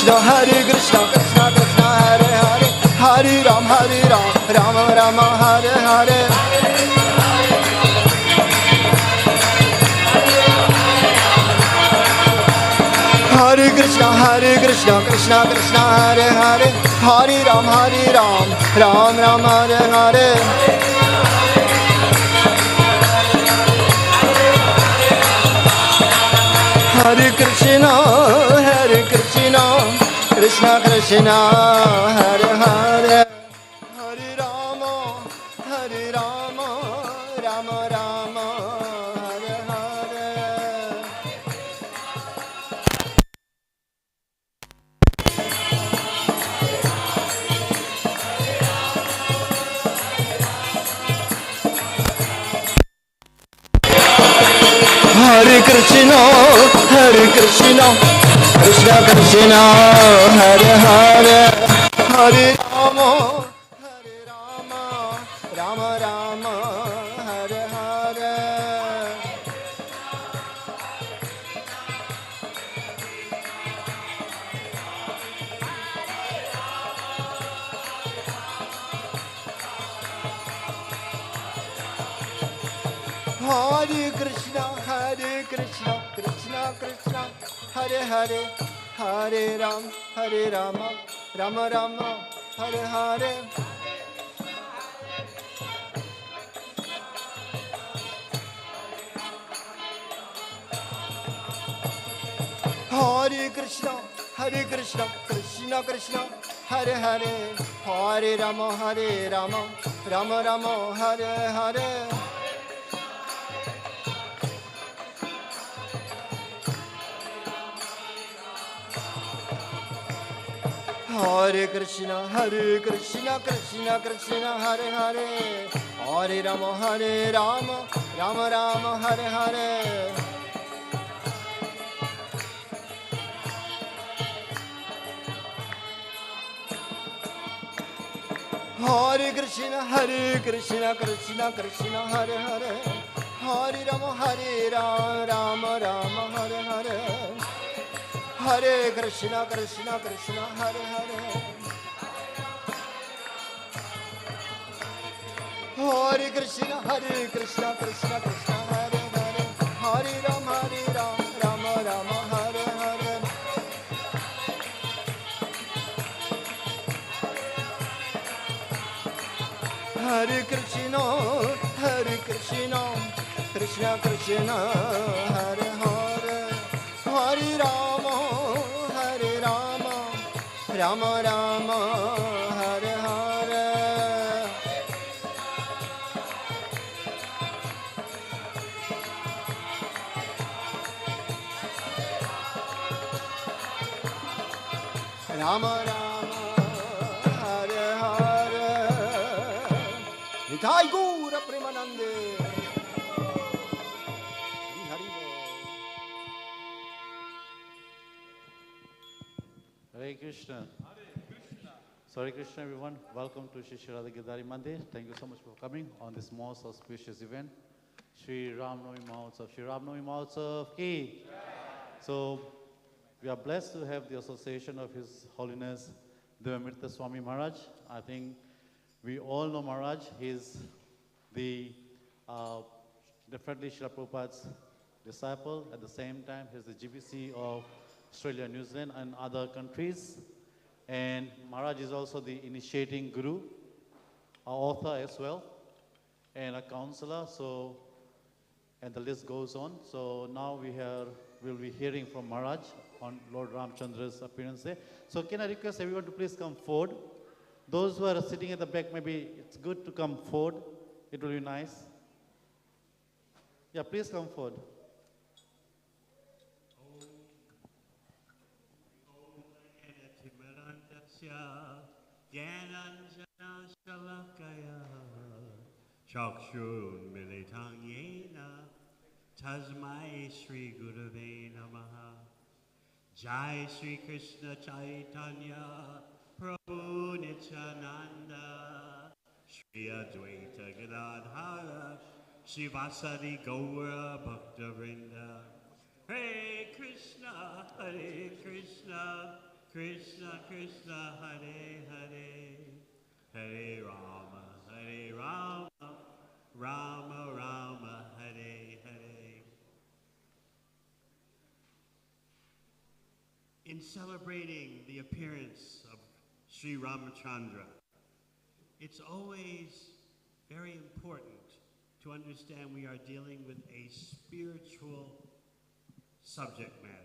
Krishna, Krishna Krishna, Hare Hare, Hare Ram, Rama Rama, Hare Hare. Hare Krishna, Krishna Krishna, Hare Hare, Hare Ram, Ram Ram, Hare Hare. Hare Krishna, Krishna Krishna, Hare Hare, Hare Rama, Rama Rama, Hare Hare. Hare Krishna, Krishna Krishna, Hare Hare, Hare Rama, Rama Rama, Hare Hare. Hare Krishna, Krishna Krishna, Hare Hare, Hare Rama, Rama Rama, Hare Hare. Hare Krishna, Krishna Krishna, Hare Hare, Hare Rama, Rama Rama, Hare Hare. Hare Krishna, Krishna Krishna, Hare Hare, Hare Rama, Rama Rama, Hare Hare. Hare Krishna, Krishna, Hare Hare, Hare Rama, Rama Rama, Hare Hare. Hare Krishna, Hare Hare. Hare Krishna, Krishna Krishna, Hare Hare. Hare Rama, Rama Rama, Hare Hare. Hare Krishna, Krishna Krishna, Hare Hare. Hare Rama, Rama Rama, Hare Hare. Rama Rama, Hare Hare. Nitai Gaura Premanande. Hare Krishna. Sorry Krishna everyone, welcome to Shri Radha Gidari Mandir. Thank you so much for coming on this most auspicious event. Shri Ram Navami Mahotsav. Shri Ram Navami Mahotsav ki. So we are blessed to have the association of His Holiness Devamirta Swami Maharaj. I think we all know Maharaj. He's the definitely Srila Prabhupada's disciple. At the same time, he's the GBC of Australia, New Zealand, and other countries. And Maharaj is also the initiating guru, an author as well, and a counselor. So, and the list goes on. So now we'll be hearing from Maharaj on Lord Ramchandra's appearance there. So can I request everyone to please come forward? Those who are sitting at the back, maybe it's good to come forward. It will be nice. Yeah, please come forward. Chakshun militang yena Tasmai Shri Gurave Namaha Jai Shri Krishna Chaitanya Prabhu Nityananda Shri Advaita Gadadhara Shivasari Gaura Bhakta Vrinda Hare Krishna Krishna Krishna Hare Hare, Hare Rama, Rama Rama Hare Hare. In celebrating the appearance of Sri Ramachandra, it's always very important to understand we are dealing with a spiritual subject matter.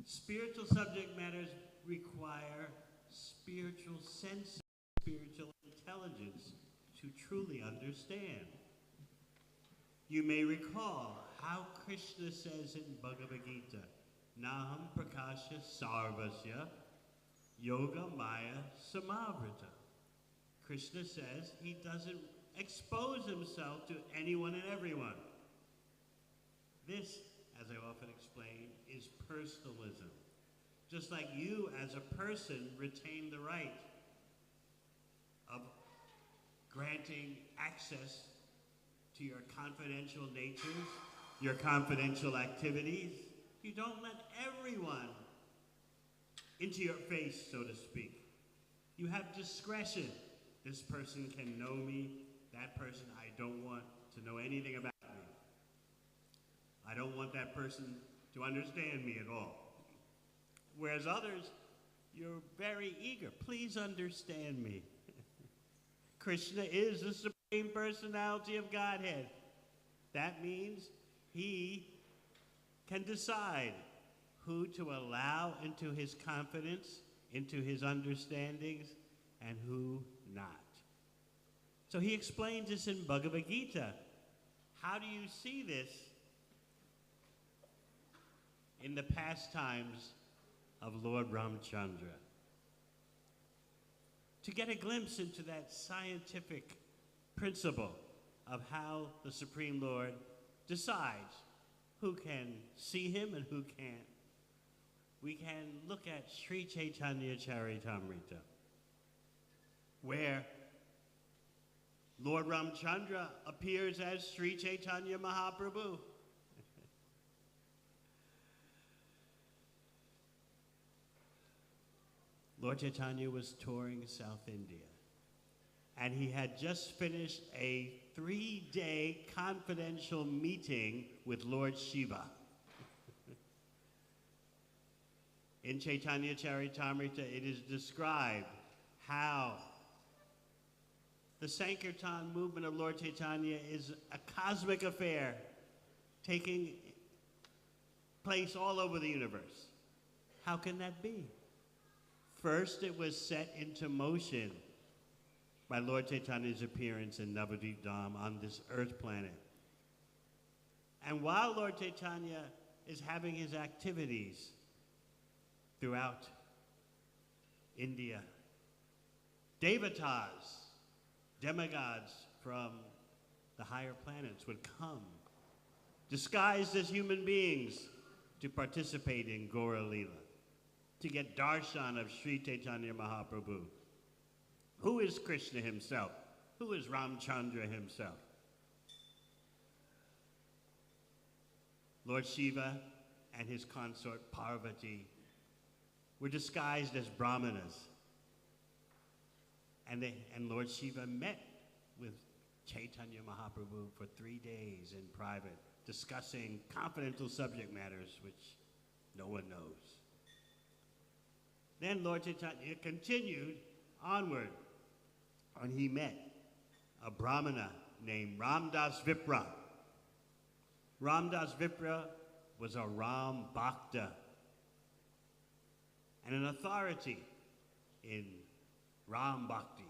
Spiritual subject matters require spiritual sense, spiritual intelligence to truly understand. You may recall how Krishna says in Bhagavad Gita, Naham Prakasha Sarvasya Yoga Maya Samavrita. Krishna says he doesn't expose himself to anyone and everyone. This, as I often explain, is personalism. Just like you as a person retain the right of granting access to your confidential natures, your confidential activities, you don't let everyone into your face, so to speak. You have discretion. This person can know me. That person, I don't want to know anything about me. I don't want that person to understand me at all. Whereas others, you're very eager. Please understand me. Krishna is the Supreme Personality of Godhead. That means he can decide who to allow into his confidence, into his understandings, and who not. So he explains this in Bhagavad Gita. How do you see this in the pastimes of Lord Ramchandra? To get a glimpse into that scientific principle of how the Supreme Lord decides who can see him and who can't, we can look at Sri Chaitanya Charitamrita, where Lord Ramchandra appears as Sri Chaitanya Mahaprabhu. Lord Chaitanya was touring South India, and he had just finished a 3-day confidential meeting with Lord Shiva. In Chaitanya Charitamrita, it is described how the Sankirtan movement of Lord Chaitanya is a cosmic affair taking place all over the universe. How can that be? First, it was set into motion by Lord Chaitanya's appearance in Navadvip Dham on this earth planet. And while Lord Chaitanya is having his activities throughout India, devatas, demigods from the higher planets would come, disguised as human beings, to participate in Gaura Leela, to get darshan of Sri Chaitanya Mahaprabhu. Who is Krishna himself? Who is Ramchandra himself? Lord Shiva and his consort Parvati were disguised as brahmanas. And Lord Shiva met with Chaitanya Mahaprabhu for 3 days in private, discussing confidential subject matters which no one knows. Then Lord Chaitanya continued onward, and he met a brahmana named Ramdas Vipra. Ramdas Vipra was a Ram Bhakta and an authority in Ram Bhakti.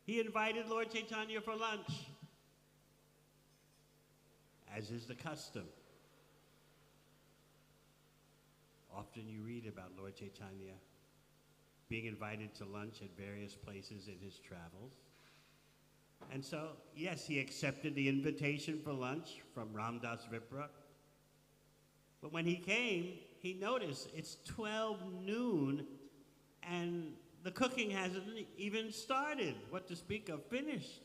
He invited Lord Chaitanya for lunch, as is the custom. Often you read about Lord Chaitanya being invited to lunch at various places in his travels. And so, yes, he accepted the invitation for lunch from Ramdas Vipra. But when he came, he noticed it's 12 noon and the cooking hasn't even started, what to speak of finished.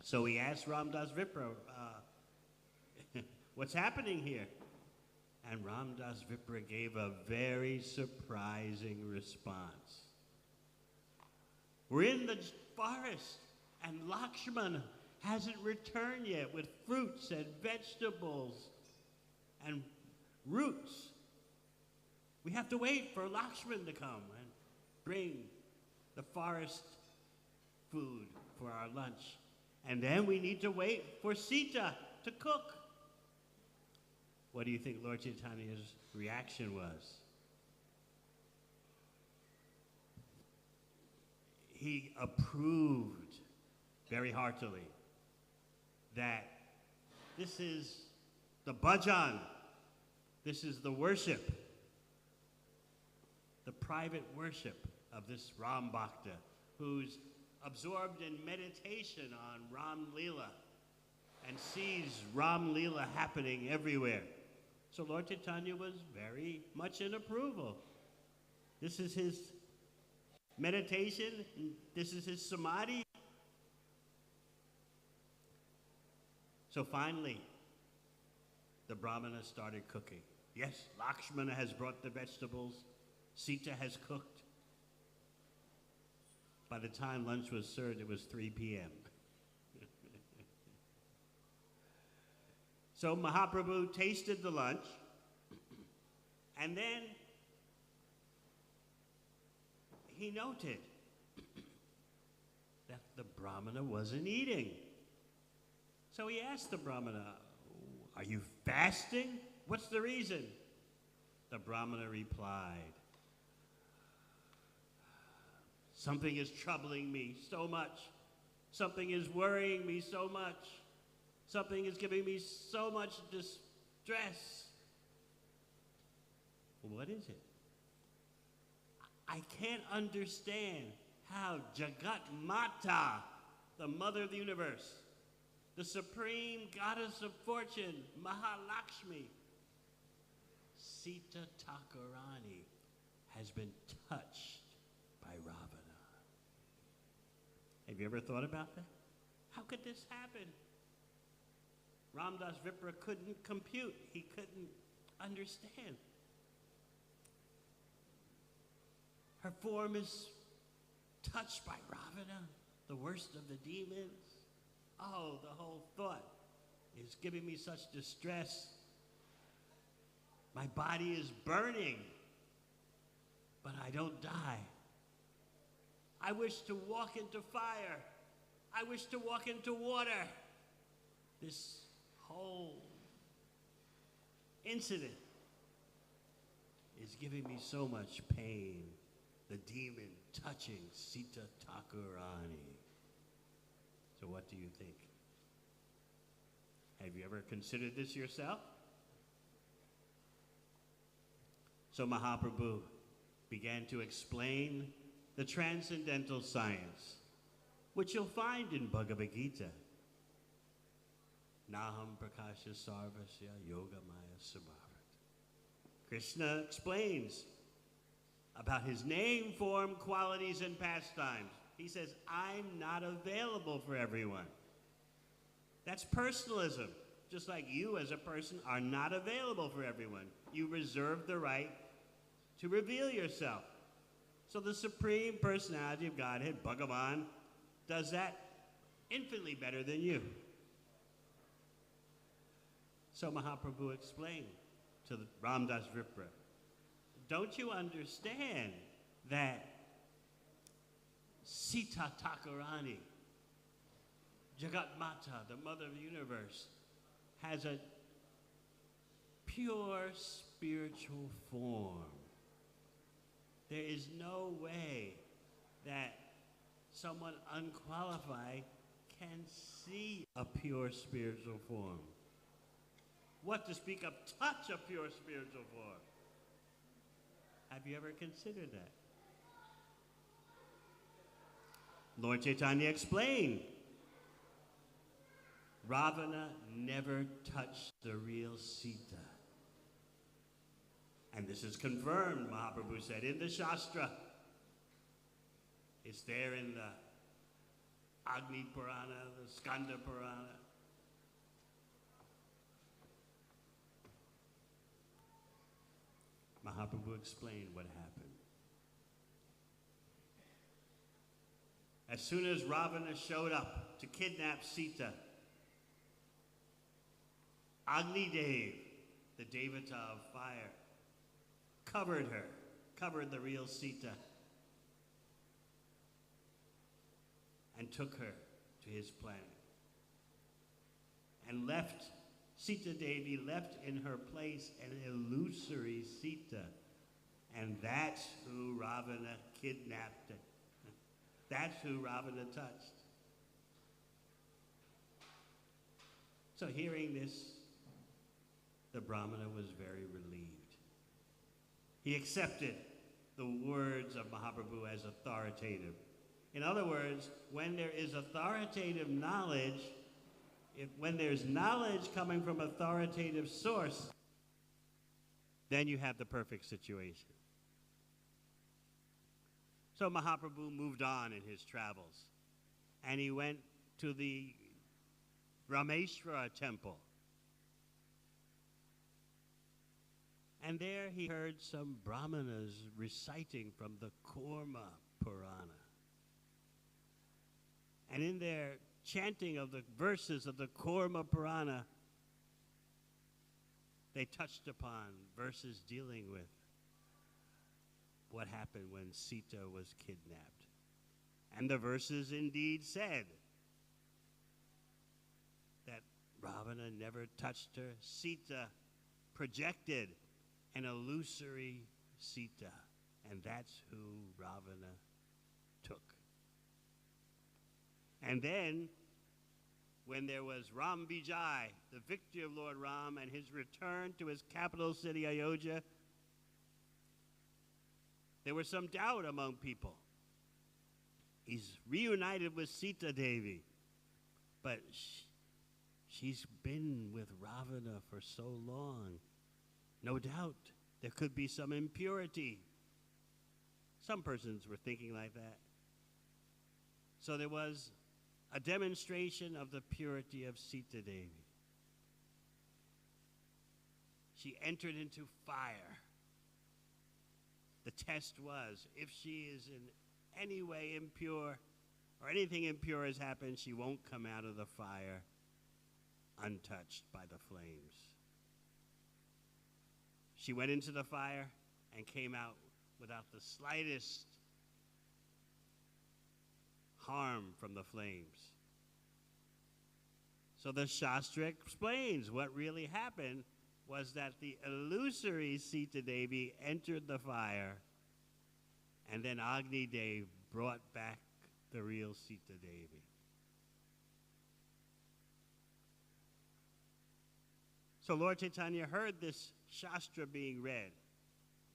So he asked Ramdas Vipra, what's happening here? And Ram Das Vipra gave a very surprising response. We're in the forest, and Lakshmana hasn't returned yet with fruits and vegetables and roots. We have to wait for Lakshmana to come and bring the forest food for our lunch. And then we need to wait for Sita to cook. What do you think Lord Chaitanya's reaction was? He approved very heartily that this is the bhajan, this is the worship, the private worship of this Ram Bhakta, who's absorbed in meditation on Ram Leela and sees Ram Leela happening everywhere. So Lord Chaitanya was very much in approval. This is his meditation, this is his samadhi. So finally, the Brahmana started cooking. Yes, Lakshmana has brought the vegetables, Sita has cooked. By the time lunch was served, it was 3 p.m. So Mahaprabhu tasted the lunch, and then he noted that the Brahmana wasn't eating. So he asked the Brahmana, "Are you fasting? What's the reason?" The Brahmana replied, "Something is troubling me so much. Something is worrying me so much. Something is giving me so much distress." What is it? I can't understand how Jagat Mata, the mother of the universe, the supreme goddess of fortune, Mahalakshmi, Sita Thakurani, has been touched by Ravana. Have you ever thought about that? How could this happen? Ram Das Vipra couldn't compute. He couldn't understand. Her form is touched by Ravana, the worst of the demons. Oh, the whole thought is giving me such distress. My body is burning, but I don't die. I wish to walk into fire. I wish to walk into water. This whole incident is giving me so much pain. The demon touching Sita Thakurani. So what do you think? Have you ever considered this yourself? So Mahaprabhu began to explain the transcendental science, which you'll find in Bhagavad Gita. Naham Prakasha Sarvasya Yogamaya Samavrit. Krishna explains about his name, form, qualities, and pastimes. He says, I'm not available for everyone. That's personalism. Just like you as a person are not available for everyone. You reserve the right to reveal yourself. So the Supreme Personality of Godhead, Bhagavan, does that infinitely better than you. So Mahaprabhu explained to Ram Das Vipra, don't you understand that Sita Thakurani, Jagat Mata, the mother of the universe, has a pure spiritual form? There is no way that someone unqualified can see a pure spiritual form. What to speak of touch a pure spiritual form? Have you ever considered that? Lord Chaitanya explained, Ravana never touched the real Sita. And this is confirmed, Mahaprabhu said, in the Shastra. It's there in the Agni Purana, the Skanda Purana. Mahaprabhu explained what happened. As soon as Ravana showed up to kidnap Sita, Agni Dev, the Devata of fire, covered the real Sita, and took her to his planet. And left, Sita Devi left in her place an illusory Sita. And that's who Ravana kidnapped. That's who Ravana touched. So hearing this, the Brahmana was very relieved. He accepted the words of Mahaprabhu as authoritative. In other words, when there is authoritative knowledge, when there's knowledge coming from authoritative source, then you have the perfect situation. So Mahaprabhu moved on in his travels, and he went to the Rameshwara temple. And there he heard some brahmanas reciting from the Kurma Purana. And in their chanting of the verses of the Kurma Purana, they touched upon verses dealing with what happened when Sita was kidnapped. And the verses indeed said that Ravana never touched her. Sita projected an illusory Sita, and that's who Ravana took. And then, when there was Ram Vijay, the victory of Lord Ram, and his return to his capital city, Ayodhya, there was some doubt among people. He's reunited with Sita Devi, but she's been with Ravana for so long. No doubt there could be some impurity. Some persons were thinking like that. So there was a demonstration of the purity of Sita Devi. She entered into fire. The test was, if she is in any way impure, or anything impure has happened, she won't come out of the fire untouched by the flames. She went into the fire and came out without the slightest harm from the flames. So the Shastra explains what really happened was that the illusory Sita Devi entered the fire, and then Agni Dev brought back the real Sita Devi. So Lord Chaitanya heard this Shastra being read,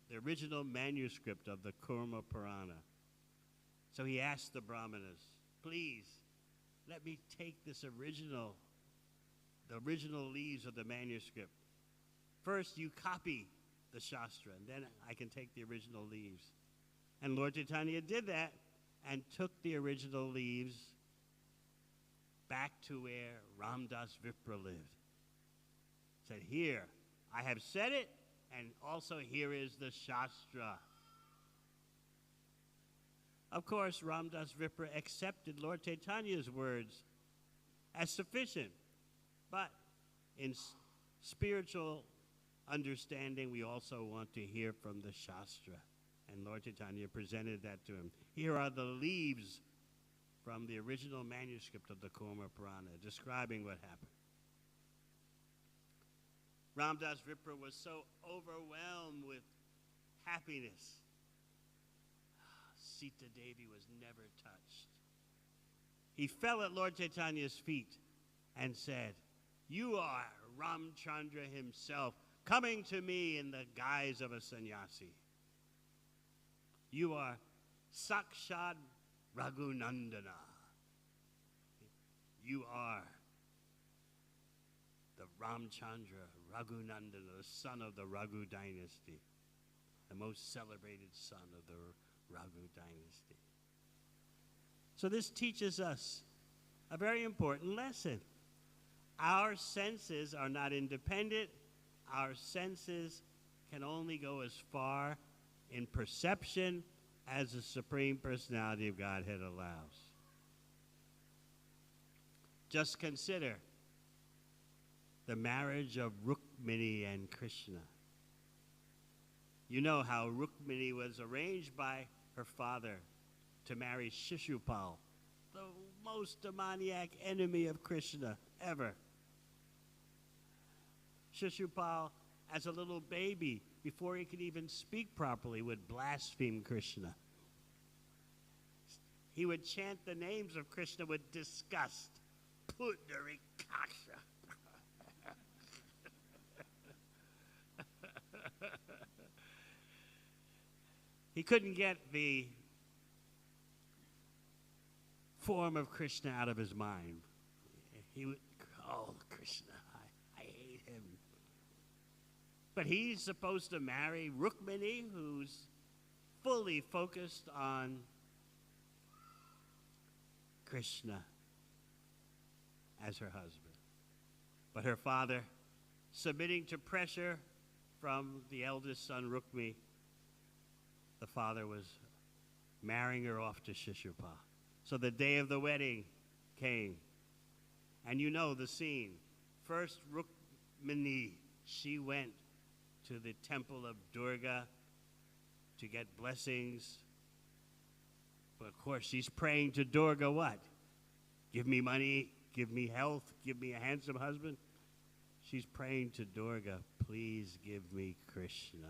the original manuscript of the Kurma Purana. So he asked the Brahmanas, please, let me take this the original leaves of the manuscript. First, you copy the Shastra, and then I can take the original leaves. And Lord Chaitanya did that and took the original leaves back to where Ramdas Vipra lived. Said, here, I have said it, and also here is the Shastra. Of course, Ramdas Vipra accepted Lord Chaitanya's words as sufficient, but in spiritual understanding, we also want to hear from the Shastra. And Lord Chaitanya presented that to him. Here are the leaves from the original manuscript of the Kurma Purana describing what happened. Ramdas Vipra was so overwhelmed with happiness. Sita Devi was never touched. He fell at Lord Chaitanya's feet and said, you are Ramchandra himself, coming to me in the guise of a sannyasi. You are Sakshat Raghunandana. You are the Ramchandra Raghunandana, the son of the Raghu dynasty, the most celebrated son of the Raghu dynasty. So this teaches us a very important lesson. Our senses are not independent. Our senses can only go as far in perception as the Supreme Personality of Godhead allows. Just consider the marriage of Rukmini and Krishna. You know how Rukmini was arranged by her father to marry Shishupal, the most demoniac enemy of Krishna ever. Shishupal, as a little baby, before he could even speak properly, would blaspheme Krishna. He would chant the names of Krishna with disgust. Pundarikasha. He couldn't get the form of Krishna out of his mind. He would, oh, Krishna, I hate him. But he's supposed to marry Rukmini, who's fully focused on Krishna as her husband. But her father, submitting to pressure from the eldest son, Rukmi, the father was marrying her off to Shishupal. So the day of the wedding came. And you know the scene. First, Rukmini, she went to the temple of Durga to get blessings. But of course, she's praying to Durga what? Give me money, give me health, give me a handsome husband. She's praying to Durga, please give me Krishna.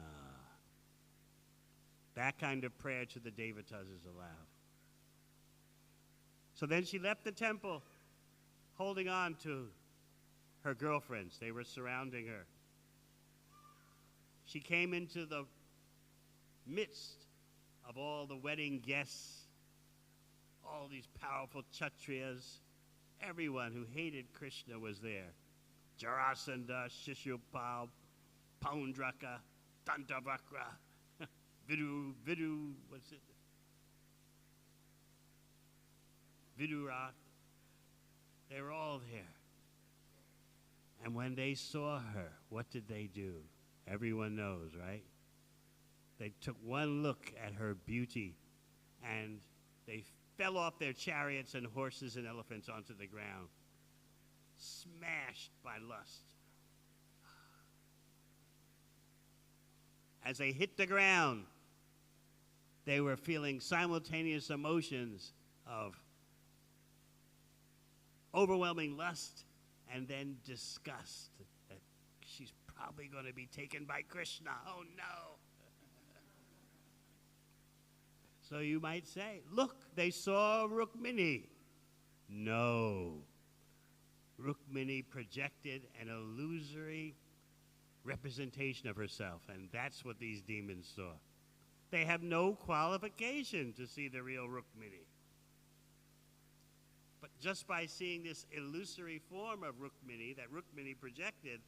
That kind of prayer to the Devatas is allowed. So then she left the temple, holding on to her girlfriends. They were surrounding her. She came into the midst of all the wedding guests, all these powerful Kshatriyas. Everyone who hated Krishna was there. Jarasandha, Shishupal, Paundraka, Dantavakra, Vidu, what's it? Vidurath. They were all there. And when they saw her, what did they do? Everyone knows, right? They took one look at her beauty and they fell off their chariots and horses and elephants onto the ground, smashed by lust. As they hit the ground, they were feeling simultaneous emotions of overwhelming lust and then disgust that she's probably going to be taken by Krishna. Oh no. So you might say, look, they saw Rukmini. No. Rukmini projected an illusory representation of herself, and that's what these demons saw. They have no qualification to see the real Rukmini. But just by seeing this illusory form of Rukmini that Rukmini projected,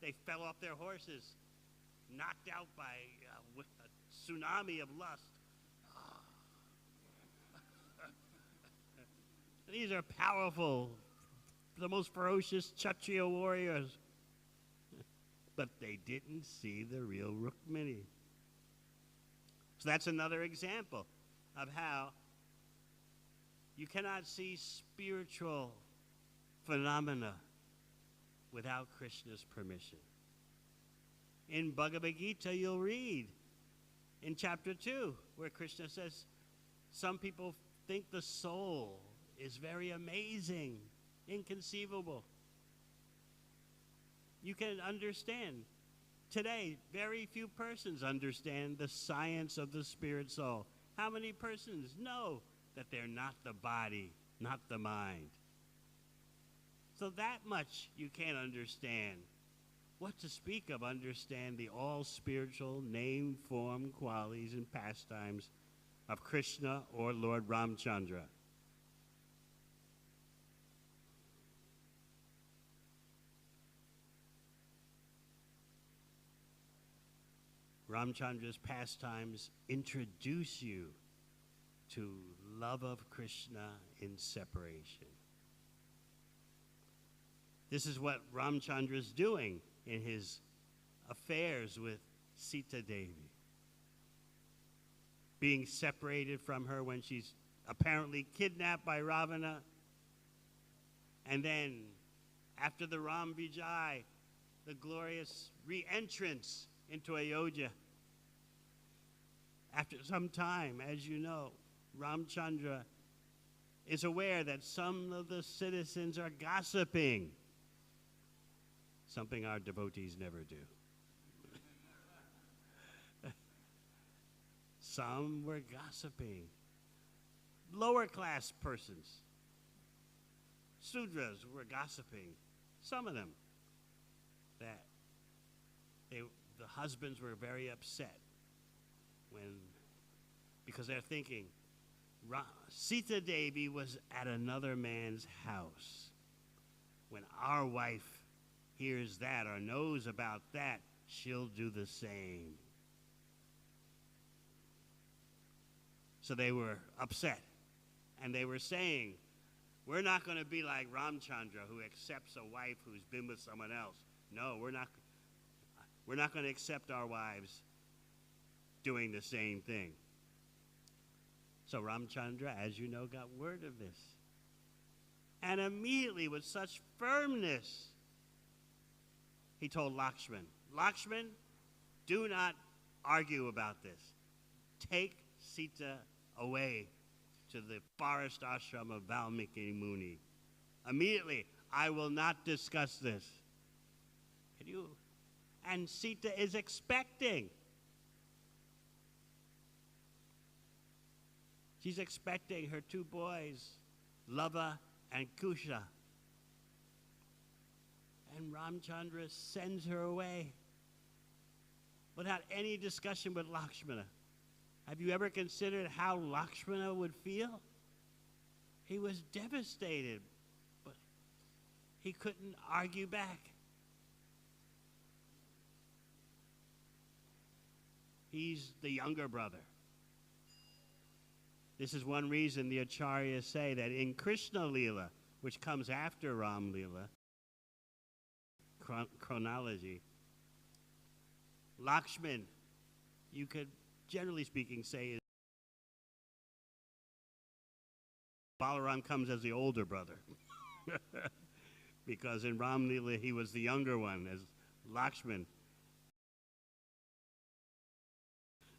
they fell off their horses, knocked out by a tsunami of lust. These are powerful, the most ferocious Kshatriya warriors. But they didn't see the real Rukmini. So that's another example of how you cannot see spiritual phenomena without Krishna's permission. In Bhagavad Gita, you'll read in chapter 2, where Krishna says, some people think the soul is very amazing, inconceivable. You can understand. Today, very few persons understand the science of the spirit soul. How many persons know that they're not the body, not the mind? So that much you can't understand. What to speak of understand the all-spiritual name, form, qualities, and pastimes of Krishna or Lord Ramchandra. Ramchandra's pastimes introduce you to love of Krishna in separation. This is what Ramchandra is doing in his affairs with Sita Devi. Being separated from her when she's apparently kidnapped by Ravana. And then, after the Ram Vijay, the glorious re-entrance into Ayodhya. After some time, as you know, Ramchandra is aware that some of the citizens are gossiping, something our devotees never do. Some were gossiping. Lower class persons, Sudras, were gossiping. Some of them, that the husbands were very upset because they're thinking, Sita Devi was at another man's house. When our wife hears that or knows about that, she'll do the same. So they were upset, and they were saying, we're not going to be like Ramchandra, who accepts a wife who's been with someone else. No, we're not going to accept our wives doing the same thing. So Ramchandra, as you know, got word of this. And immediately, with such firmness, he told Lakshman, Lakshman, do not argue about this. Take Sita away to the forest ashram of Valmiki Muni. Immediately, I will not discuss this. And Sita is expecting. She's expecting her two boys, Lava and Kusha. And Ramchandra sends her away without any discussion with Lakshmana. Have you ever considered how Lakshmana would feel? He was devastated, but he couldn't argue back. He's the younger brother. This is one reason the Acharyas say that in Krishna Leela, which comes after Ram Leela, chronology, Lakshman, you could, generally speaking, say Balaram comes as the older brother. Because in Ram Leela, he was the younger one, as Lakshman.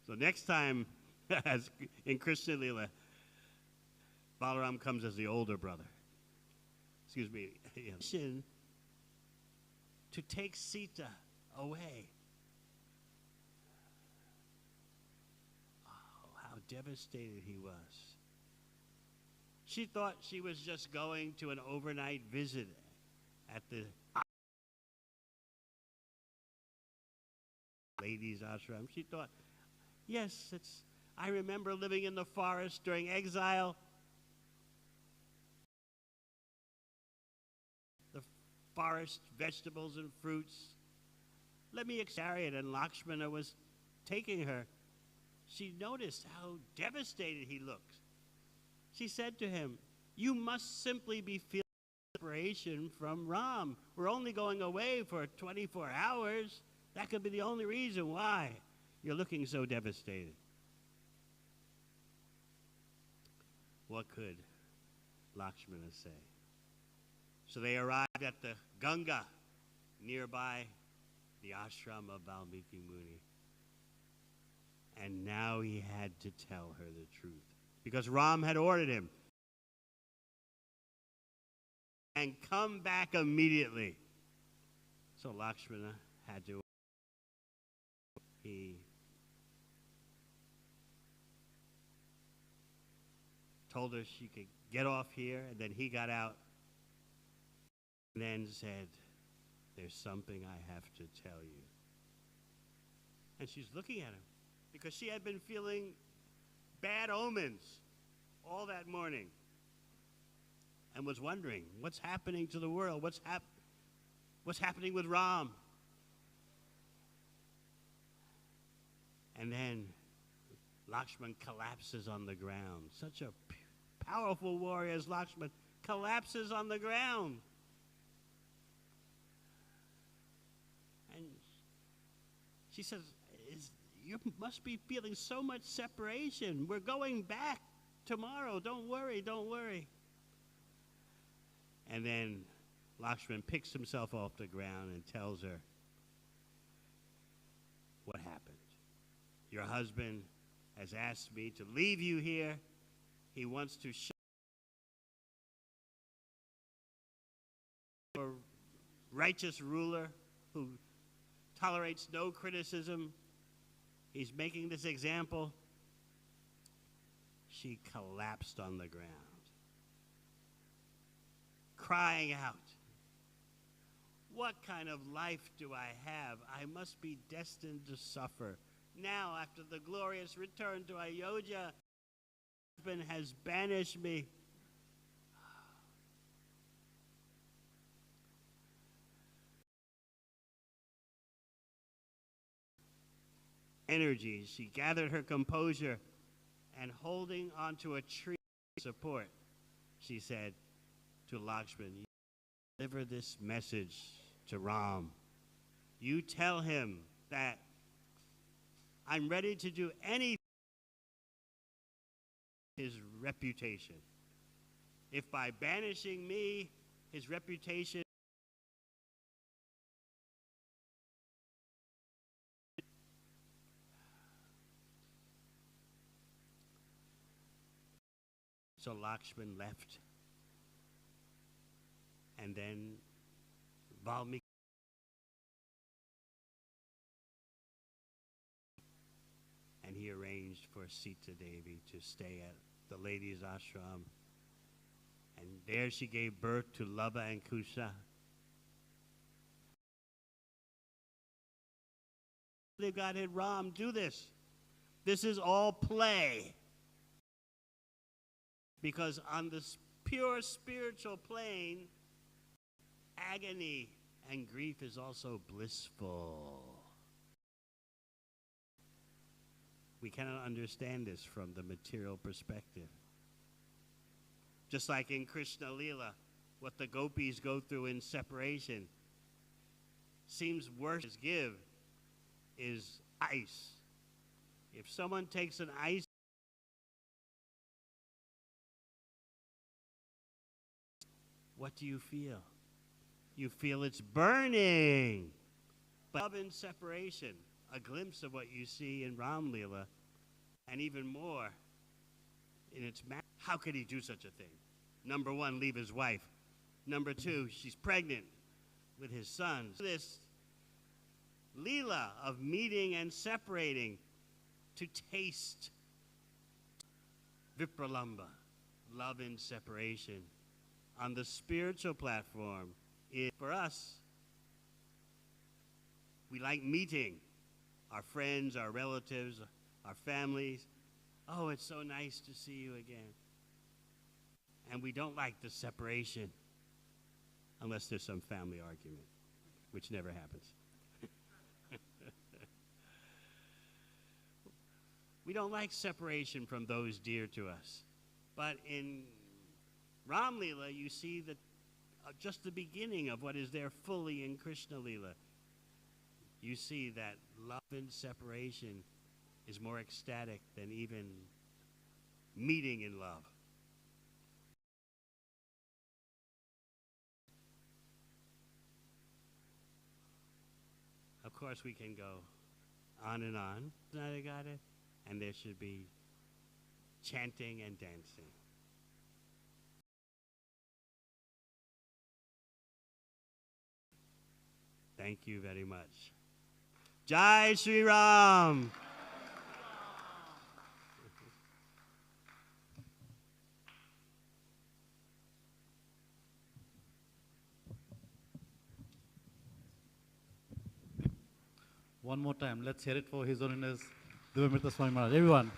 So next time, as in Krishna Leela, Balaram comes as the older brother. Excuse me. To take Sita away. Oh, how devastated he was. She thought she was just going to an overnight visit at the ladies' ashram. She thought, yes, I remember living in the forest during exile. The forest, vegetables and fruits. Let me carry it, and Lakshmana was taking her. She noticed how devastated he looked. She said to him, you must simply be feeling separation from Ram. We're only going away for 24 hours. That could be the only reason why you're looking so devastated. What could Lakshmana say? So they arrived at the Ganga, nearby the ashram of Valmiki Muni. And now he had to tell her the truth, because Ram had ordered him, and come back immediately. So Lakshmana had to. He told her she could get off here, and then he got out and then said, there's something I have to tell you. And she's looking at him because she had been feeling bad omens all that morning and was wondering, what's happening to the world? What's happening with Ram? And then Lakshman collapses on the ground. Such a powerful warrior as Lakshman collapses on the ground. And she says, you must be feeling so much separation. We're going back tomorrow. Don't worry, don't worry. And then Lakshman picks himself off the ground and tells her what happened. Your husband has asked me to leave you here. He wants to show a righteous ruler who tolerates no criticism. He's making this example. She collapsed on the ground, crying out, "What kind of life do I have? I must be destined to suffer. Now, after the glorious return to Ayodhya, my husband has banished me." Energy, she gathered her composure, and holding onto a tree for support, she said to Lakshman, "You deliver this message to Ram. You tell him that I'm ready to do anything for his reputation. If by banishing me, his reputation So Lakshman left. And then Valmiki and he arranged for Sita Devi to stay at the ladies' ashram. And there she gave birth to Lava and Kusha. The Godhead Ram, do this. This is all play. Because on the pure spiritual plane, agony and grief is also blissful. We cannot understand this from the material perspective. Just like in Krishna Lila, what the gopis go through in separation seems worse to give is ice. If someone takes an ice, what do you feel? You feel it's burning. But love and separation, a glimpse of what you see in Ram Lila, and even more in its how could he do such a thing? Number one, leave his wife. Number two, she's pregnant with his sons. This Leela of meeting and separating to taste Vipralamba, love and separation. On the spiritual platform, for us, we like meeting our friends, our relatives, our families. Oh, it's so nice to see you again. And we don't like the separation unless there's some family argument, which never happens. We don't like separation from those dear to us. But in Ram Lila, you see that just the beginning of what is there fully in Krishna Lila. You see that love and separation is more ecstatic than even meeting in love. Of course, we can go on and on, and there should be chanting and dancing. Thank you very much. Jai Shri Ram. One more time, let's hear it for His Holiness Devamrita Swami Maharaj. Everyone.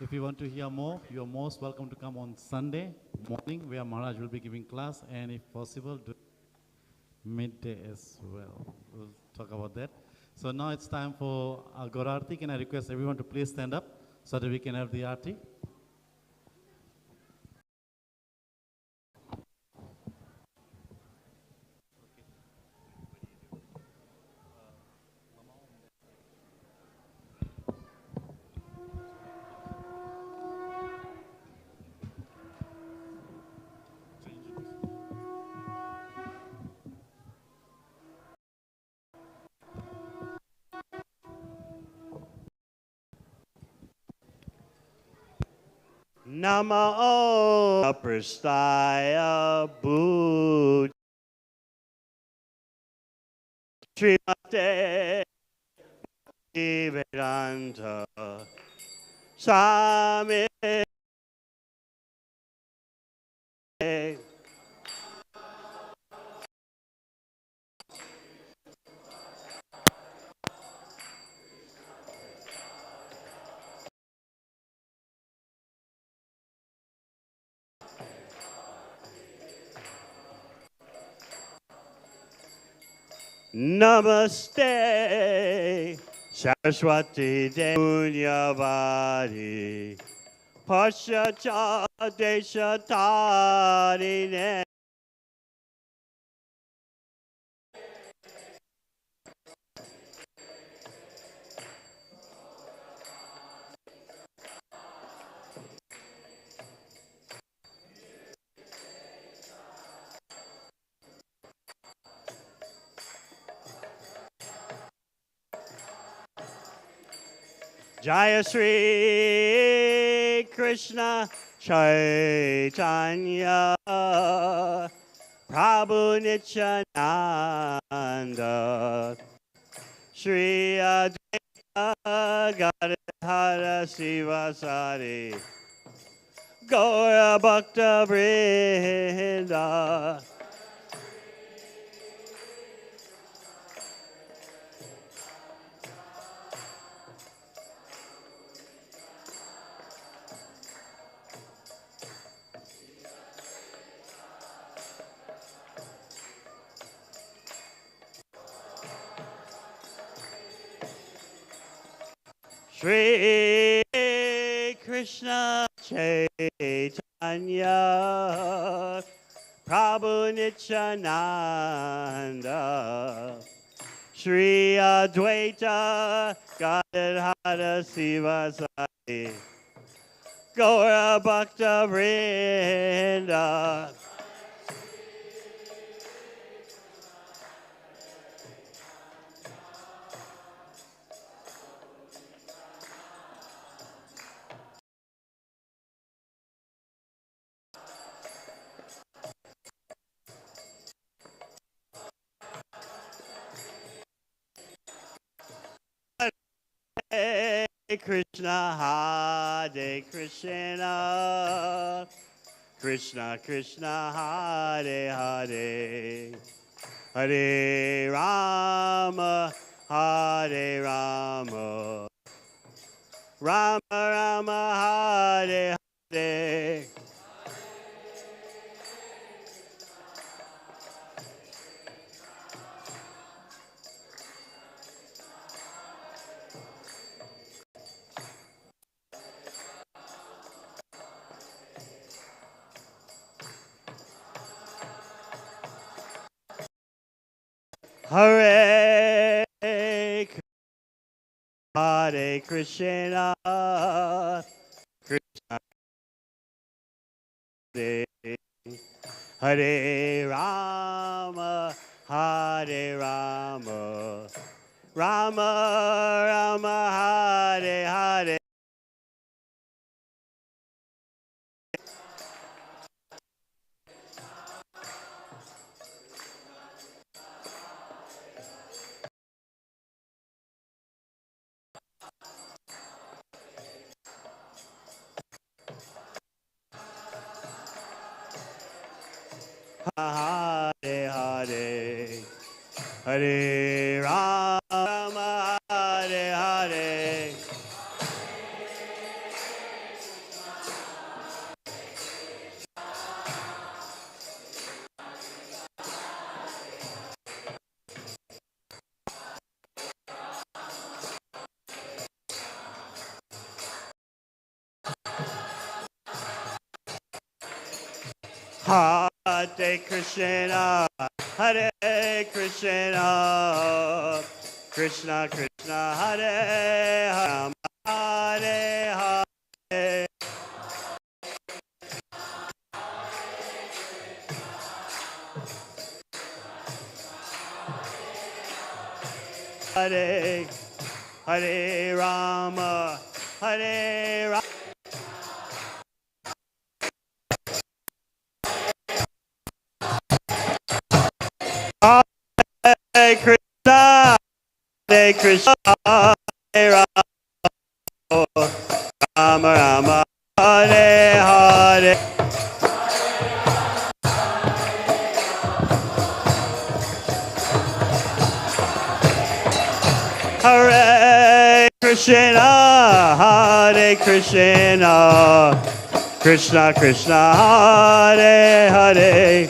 If you want to hear more, you're most welcome to come on Sunday morning where Maharaj will be giving class, and if possible, do midday as well. We'll talk about that. So now it's time for our Gaur Aarti. Can I request everyone to please stand up so that we can have the Aarti? Namo Prastaya Buddha Srimate Vedanta Swami Namaste Saraswati Punyavadi Pascha Desha Tarine Jaya Sri Krishna Chaitanya Prabhu Nityananda Shri Advaita Gadadhara Sivasari Gaura Bhakta Vrinda Shri Krishna Chaitanya Prabhu Nityananda Shri Advaita Gadadhara Sivasati Gaura Bhakta Vrinda Hare Krishna, Hare Krishna, Krishna Krishna, Hare Hare, Hare Rama, Hare Rama, Rama Rama, Hare Hare. Hare Hare Krishna, Krishna Hare, Hare Rama, Hare Rama, Rama Rama, Hare Hare. Hare Hare, Hare Rama, Hare Hare, Hare Krishna, Hare Krishna, Krishna Krishna, Hare Rama, Hare Hare. Hare Hare Rama, Hare Rama, Krishna, Hare Krishna, Hare Rama, Rama Rama, Hare Hare. Hare Krishna, Hare Krishna, Krishna Krishna, Hare Hare,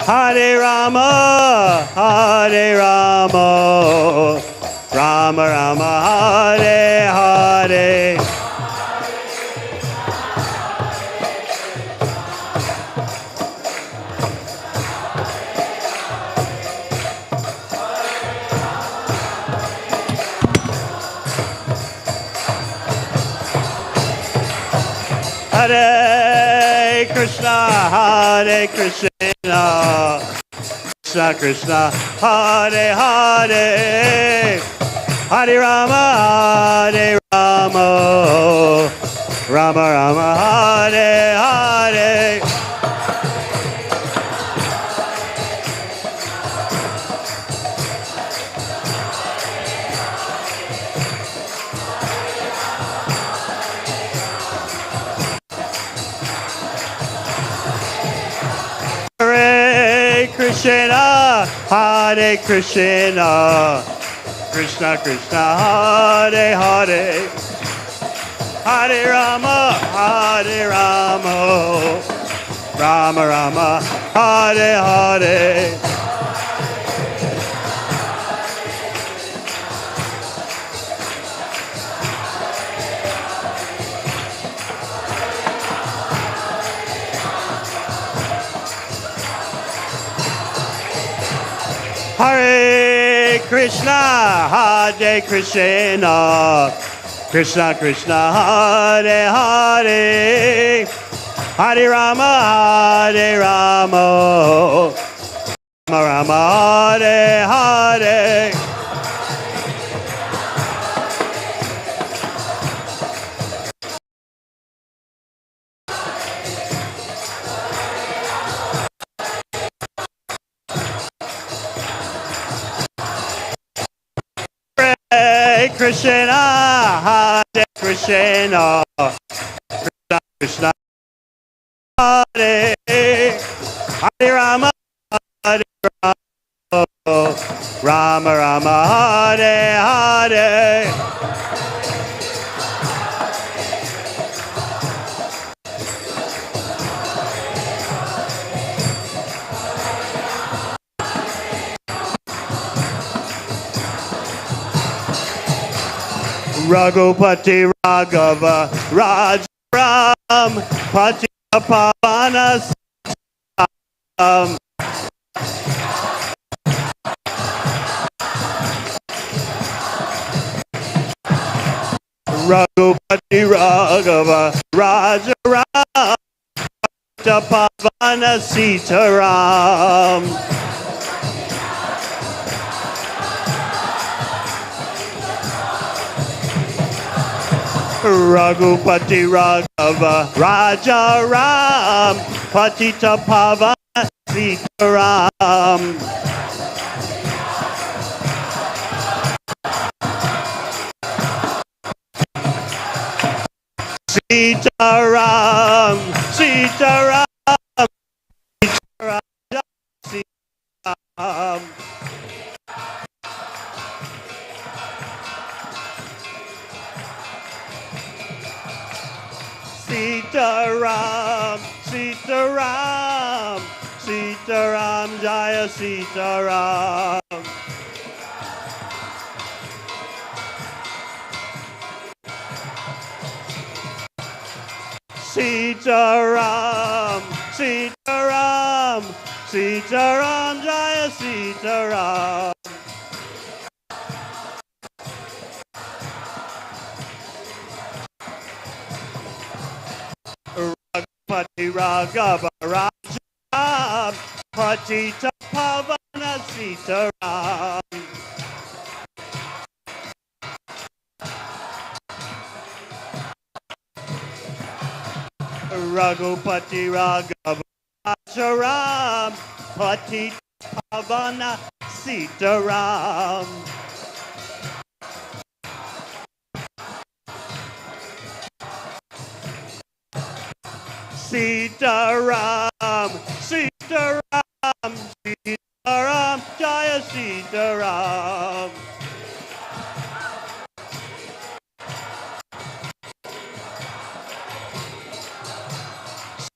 Hare Rama, Hare Rama, Rama Rama, Hare Hare. Hare Krishna, Hare Krishna, Krishna Krishna, Hare Hare, Hare Rama, Hare Rama, Rama Rama, Hare Hare. Hare Krishna, Hare Krishna, Krishna Krishna, Hare Hare, Hare Rama, Hare Rama, Rama Rama, Hare Hare. Hare Krishna, Hare Krishna, Krishna Krishna, Hare Hare, Hare Rama, Hare Rama, Rama Rama, Hare Hare. Hare Krishna, Hare Krishna, Krishna Krishna, Hare Hare Rama, Hare Rama, Rama Rama, Hare Hare. Raghupati Raghava Raj Ram Pati Pavana Raghupati Raghava Raj Ram Pavana Sitaram. Raghupati Raghava Raja Ram Patita Pavana Sitaram. Sitaram, Sitaram, Raja Sitaram. Sitaram, Sitaram, Sitaram, Jaya Sitaram. Sitaram, Sitaram, Sitaram, Jaya Sitaram. Raghupati Raghava Raja Patita Pavana Sitaram. Raghupati Raghava Raja Patita Pavana Sitaram. Sitaram, Sitaram, Sitaram, Jaya Sitaram.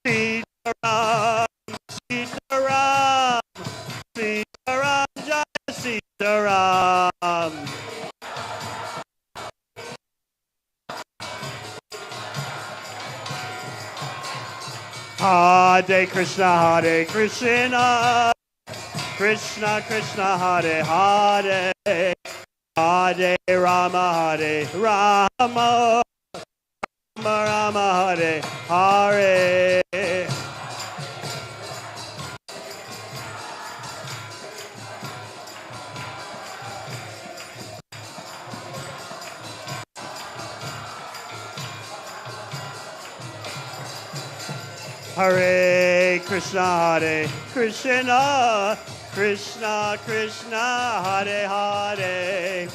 Sitaram, Sitaram, Sitaram, Jaya Sitaram. Hare Krishna, Hare Krishna, Krishna Krishna, Hare Hare, Hare Rama, Hare Rama, Rama Rama, Hare Hare. Hare Krishna, Hare Krishna, Krishna Krishna, Hare Hare,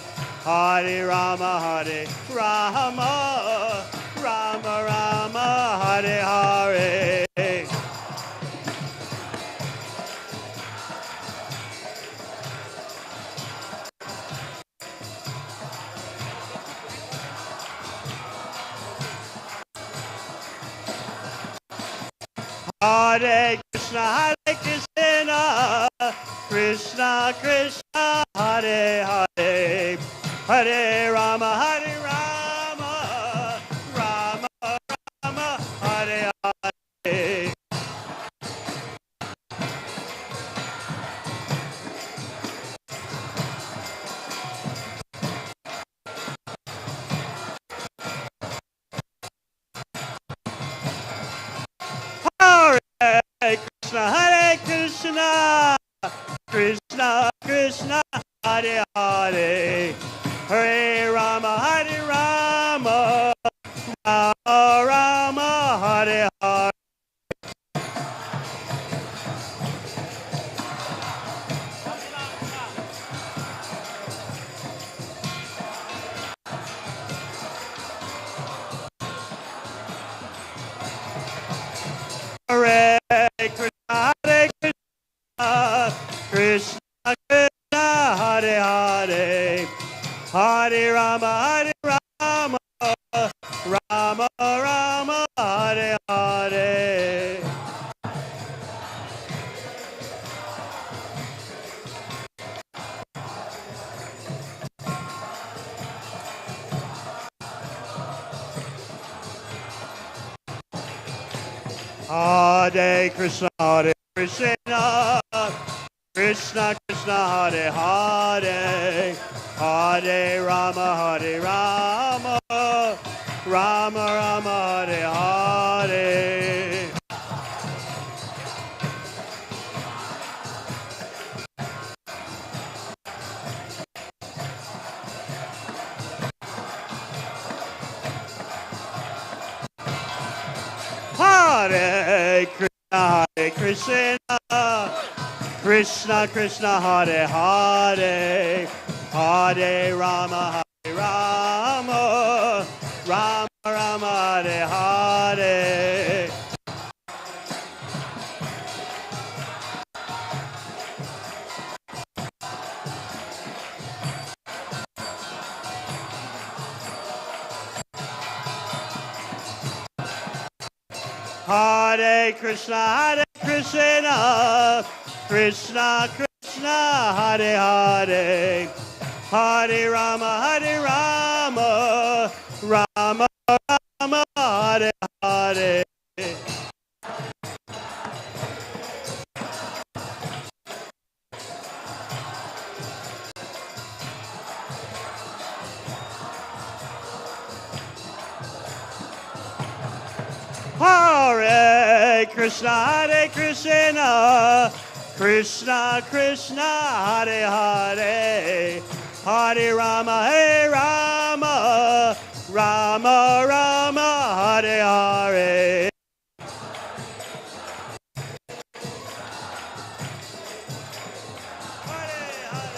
Hare Rama, Hare Rama, Rama Rama, Hare Hare. Hare Krishna, Krishna Krishna, Hare Hare, Hare Rama, Hare Rama, Rama Rama, Hare Hare. Hare Krishna, Hare Krishna, Krishna Krishna, Hare Hare, Hare Rama, Hare Rama, Rama Rama, Hare Hare. Hare Krishna, Hare Krishna, Krishna Krishna, Hare Hare, Hare Rama, Hare Rama, Rama Rama, Hare Hare. Hare Krishna, Hare Krishna, Krishna Krishna, Hare Hare, Hare Rama, Hare Rama, Rama Rama, Hare Hare. Hare Krishna, Hare Krishna, Krishna Krishna, Hare Hare, Hare Rama, Hare Rama, Rama Rama, Hare Hare. Hare Krishna, Hare Krishna, Krishna Krishna, Hare Hare, Hare Rama, Hare Rama, Rama Rama, Hare Hare. Hare Krishna, Hare Krishna, Krishna Krishna, Hare Hare, Hare Rama, Hare Rama, Rama Rama, Hare Hare. Hare Hare.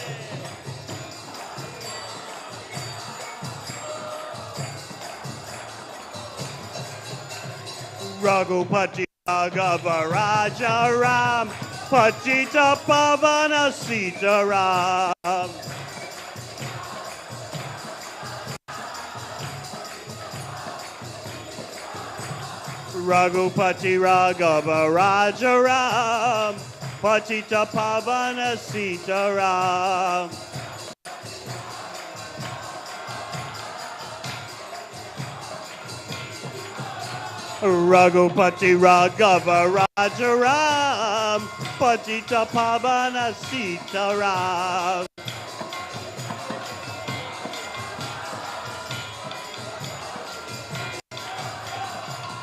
Raghupati Raghava Raja Ram, Patita Pavana Sita Ram. Raghupati Raghava Raja Ram, Patita Pavana Sita Ram. Raghupati Raghava Raja Ram, Patita Pavana Sita Ram.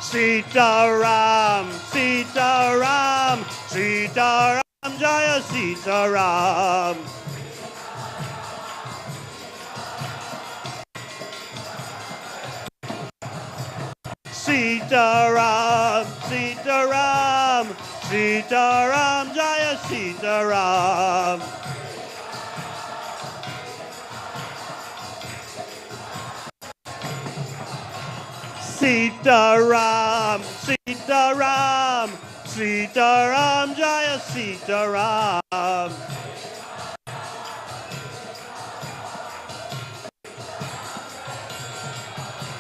Sita Ram, Sita Ram, Sita Ram, Jaya Sita Ram. Sita Ram, Sita Ram, Sita Ram, Jaya Sita Ram. Sita Ram, Sita Ram, Sita Ram, Jaya Sita Ram.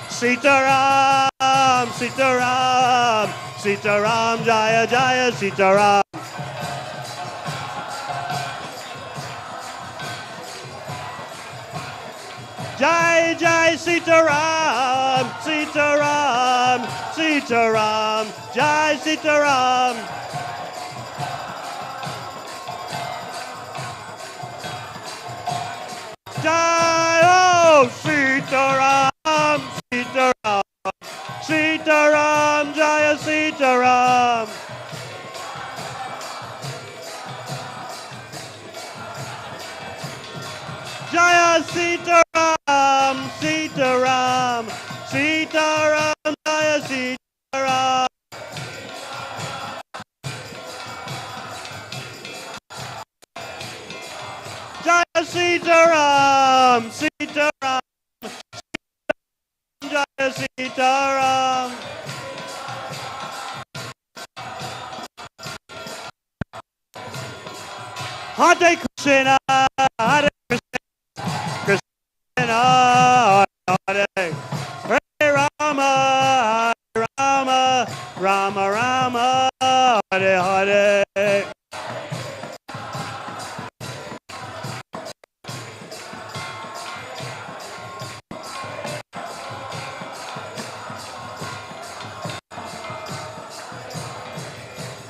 Sita Ram, Sita Ram, Sita Ram, Jaya Jaya Sita Ram. Jai Jai Sita Ram, Sita Ram, Sita Ram, Jai Sita Ram. Jai oh Sita Ram, Sita Ram, Sita Ram, Jaya Sita Ram. Jaya Sita Ram, Sita Ram, Sita Ram, Jaya Sita Ram. Jaya Sita Ram, Sita Ram, Jaya Sita Ram. Hare Krishna, Hare Krishna, Krishna Hare Hare, Hare Rama, Hare Rama, Rama Rama, Hare Hare.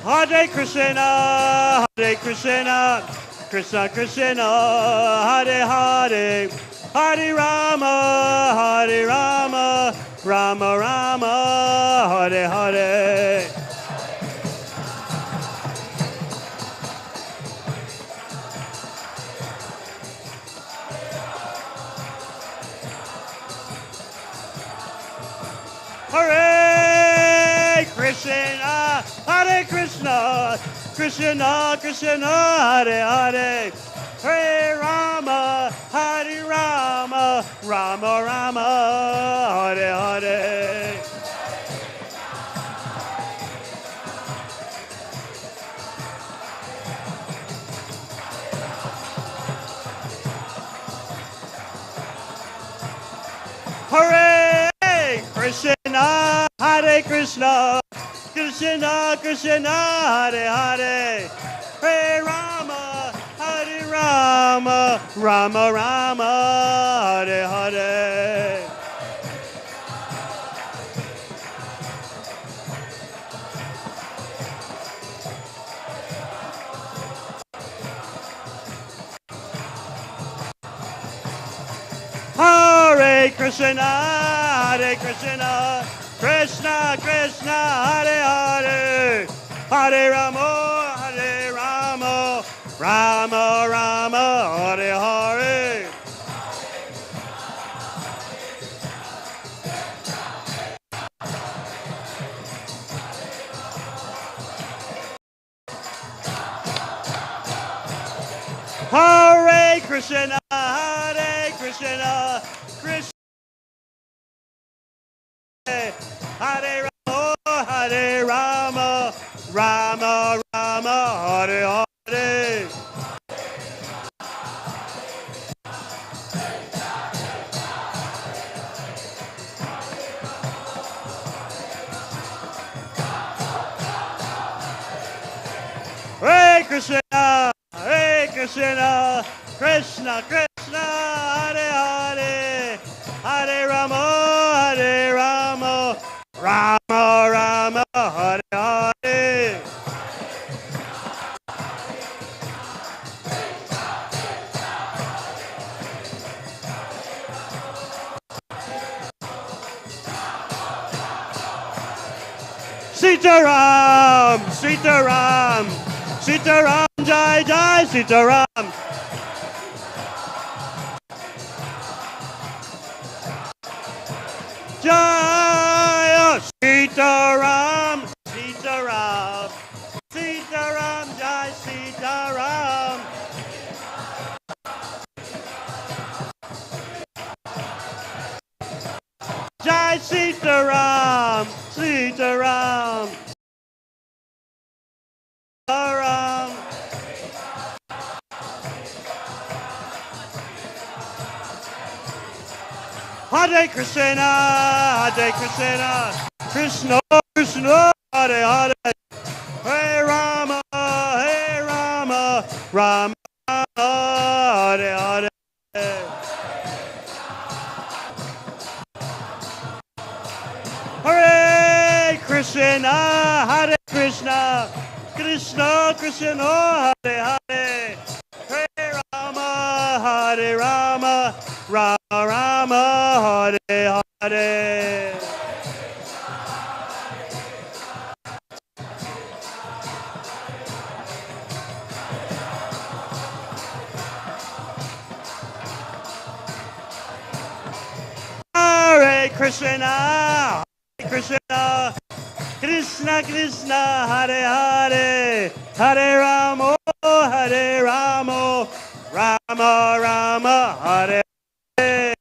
Hare Krishna, Hare Krishna, Krishna Krishna, Hare Hare, Hare Rama, Hare Rama, Rama Rama, Hare Hare. Hare Krishna, Hare Krishna, Krishna Krishna, Hare Hare, Hare Rama, Hare Rama, Rama Rama, Hare Hare. Hare Krishna, Hare Krishna, Krishna Krishna, Hare Hare, Hare Rama, Hare Rama, Rama Rama, Hare Hare. Hare Krishna, Hare Krishna, Krishna Krishna, Hare Hare, Hare Rama, Hare Rama, Rama Rama, Hare Hare. Hare Krishna, Hare Krishna, Krishna Hare Rama, Hare Rama, Rama, Hare, Hare. Hare Krishna, Hare Krishna, Krishna Krishna, Hare Hare, Hare Rama, Hare Rama, Rama Rama, Hare Hare. Sitaram, Sitaram, Sitaram, Jai Jai Sitaram. Jai Sitaram, Sitaram, Sitaram, Jai Sitaram. Jai Sitaram, Sitaram, Sitaram. Hare Krishna, Hare Krishna, Krishna Krishna, Hare Hare, Hare Rama, Hare Rama, Rama Hare Hare. Hare Krishna, Hare Krishna, Krishna Krishna, Hare Hare, Hare Rama, Hare Rama, Rama Rama, Hare Hare. Hare Krishna, Hare Krishna, Krishna Krishna, Hare Hare, Hare Rama, Hare Rama, Rama Rama, Hare Hare.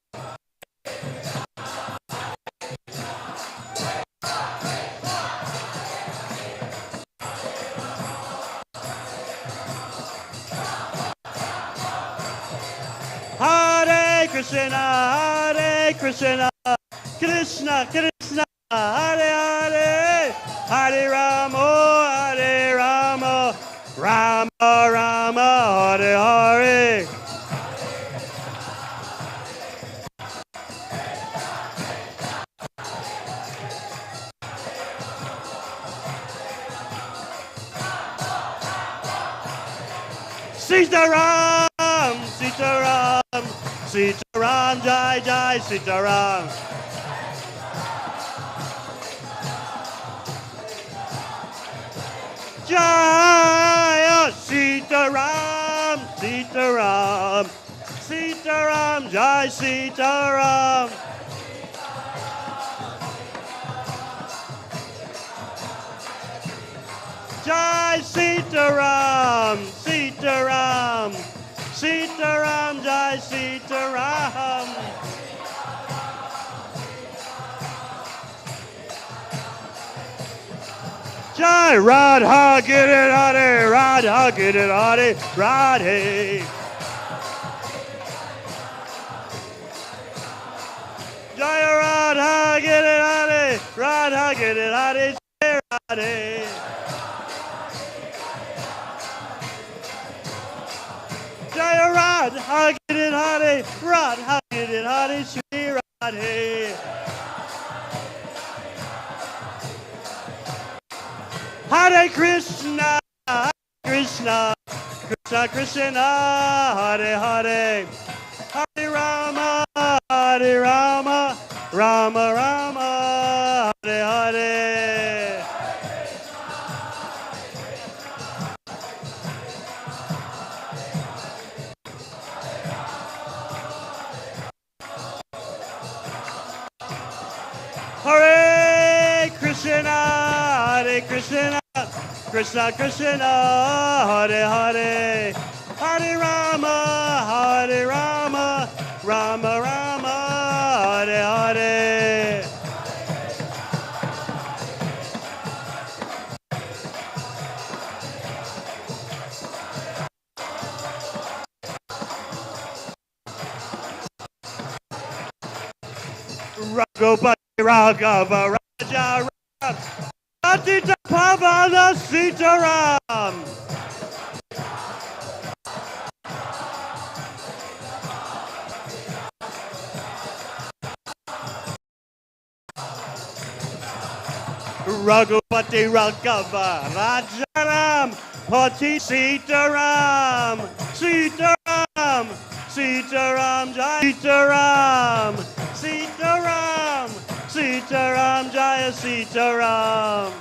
Hare Krishna, Hare Krishna, Krishna Krishna, Hare Hare, Hare Rama, Hare Rama, Rama Rama, Hare Hare. Sitaram, Sitaram, Sitaram, Jai Jai Sitaram. Jai Sitaram, Sitaram, Sitaram, Jai Sitaram. Jai Sitaram, Sitaram, Sitaram, Jai Sitaram. Jai Radha, get it, Hare, Radha, get it, Hare, Radhe. Jai Radha, get it, Hare, Radha, get it, Hare, Jai Radhe. Jai Radha, get it, Hare, Radha, get it, Hare, Shri Radhe. Hare Krishna, Hare Krishna, Krishna Krishna, Hare Hare, Hare Rama, Hare Rama, Rama Rama, Hare Hare. Hare Krishna, Hare Krishna, Krishna Krishna, Hare Hare, Hare Rama, Hare Rama, Rama Rama, Hare Hare. Gopati Raghava Raja Ram. Atita Pavana Sitaram. Raghupati Raghava Rajaram Pati Sitaram Sitaram Sitaram Jai Sitaram Sitaram Sitaram Jaya Sitaram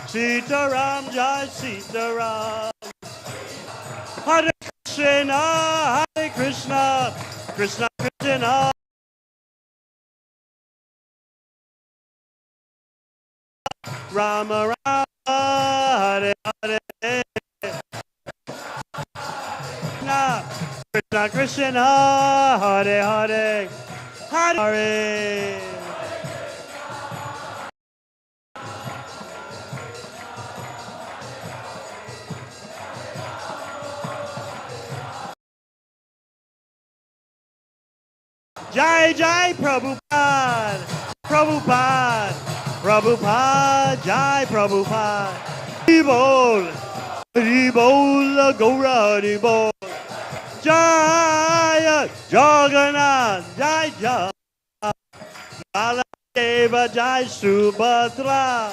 Sitaram Jai Sitaram Hare Krishna Hare Krishna Krishna Krishna Rama Rama Hare Hare Krishna Krishna Hare Hare Hare Hare Jai Jai Prabhupada Prabhupada Prabhupada Jai Prabhupada Hari Bol Gaura Hari Bol Jai Jagannath Jai Jai Baladeva Jai Subhadra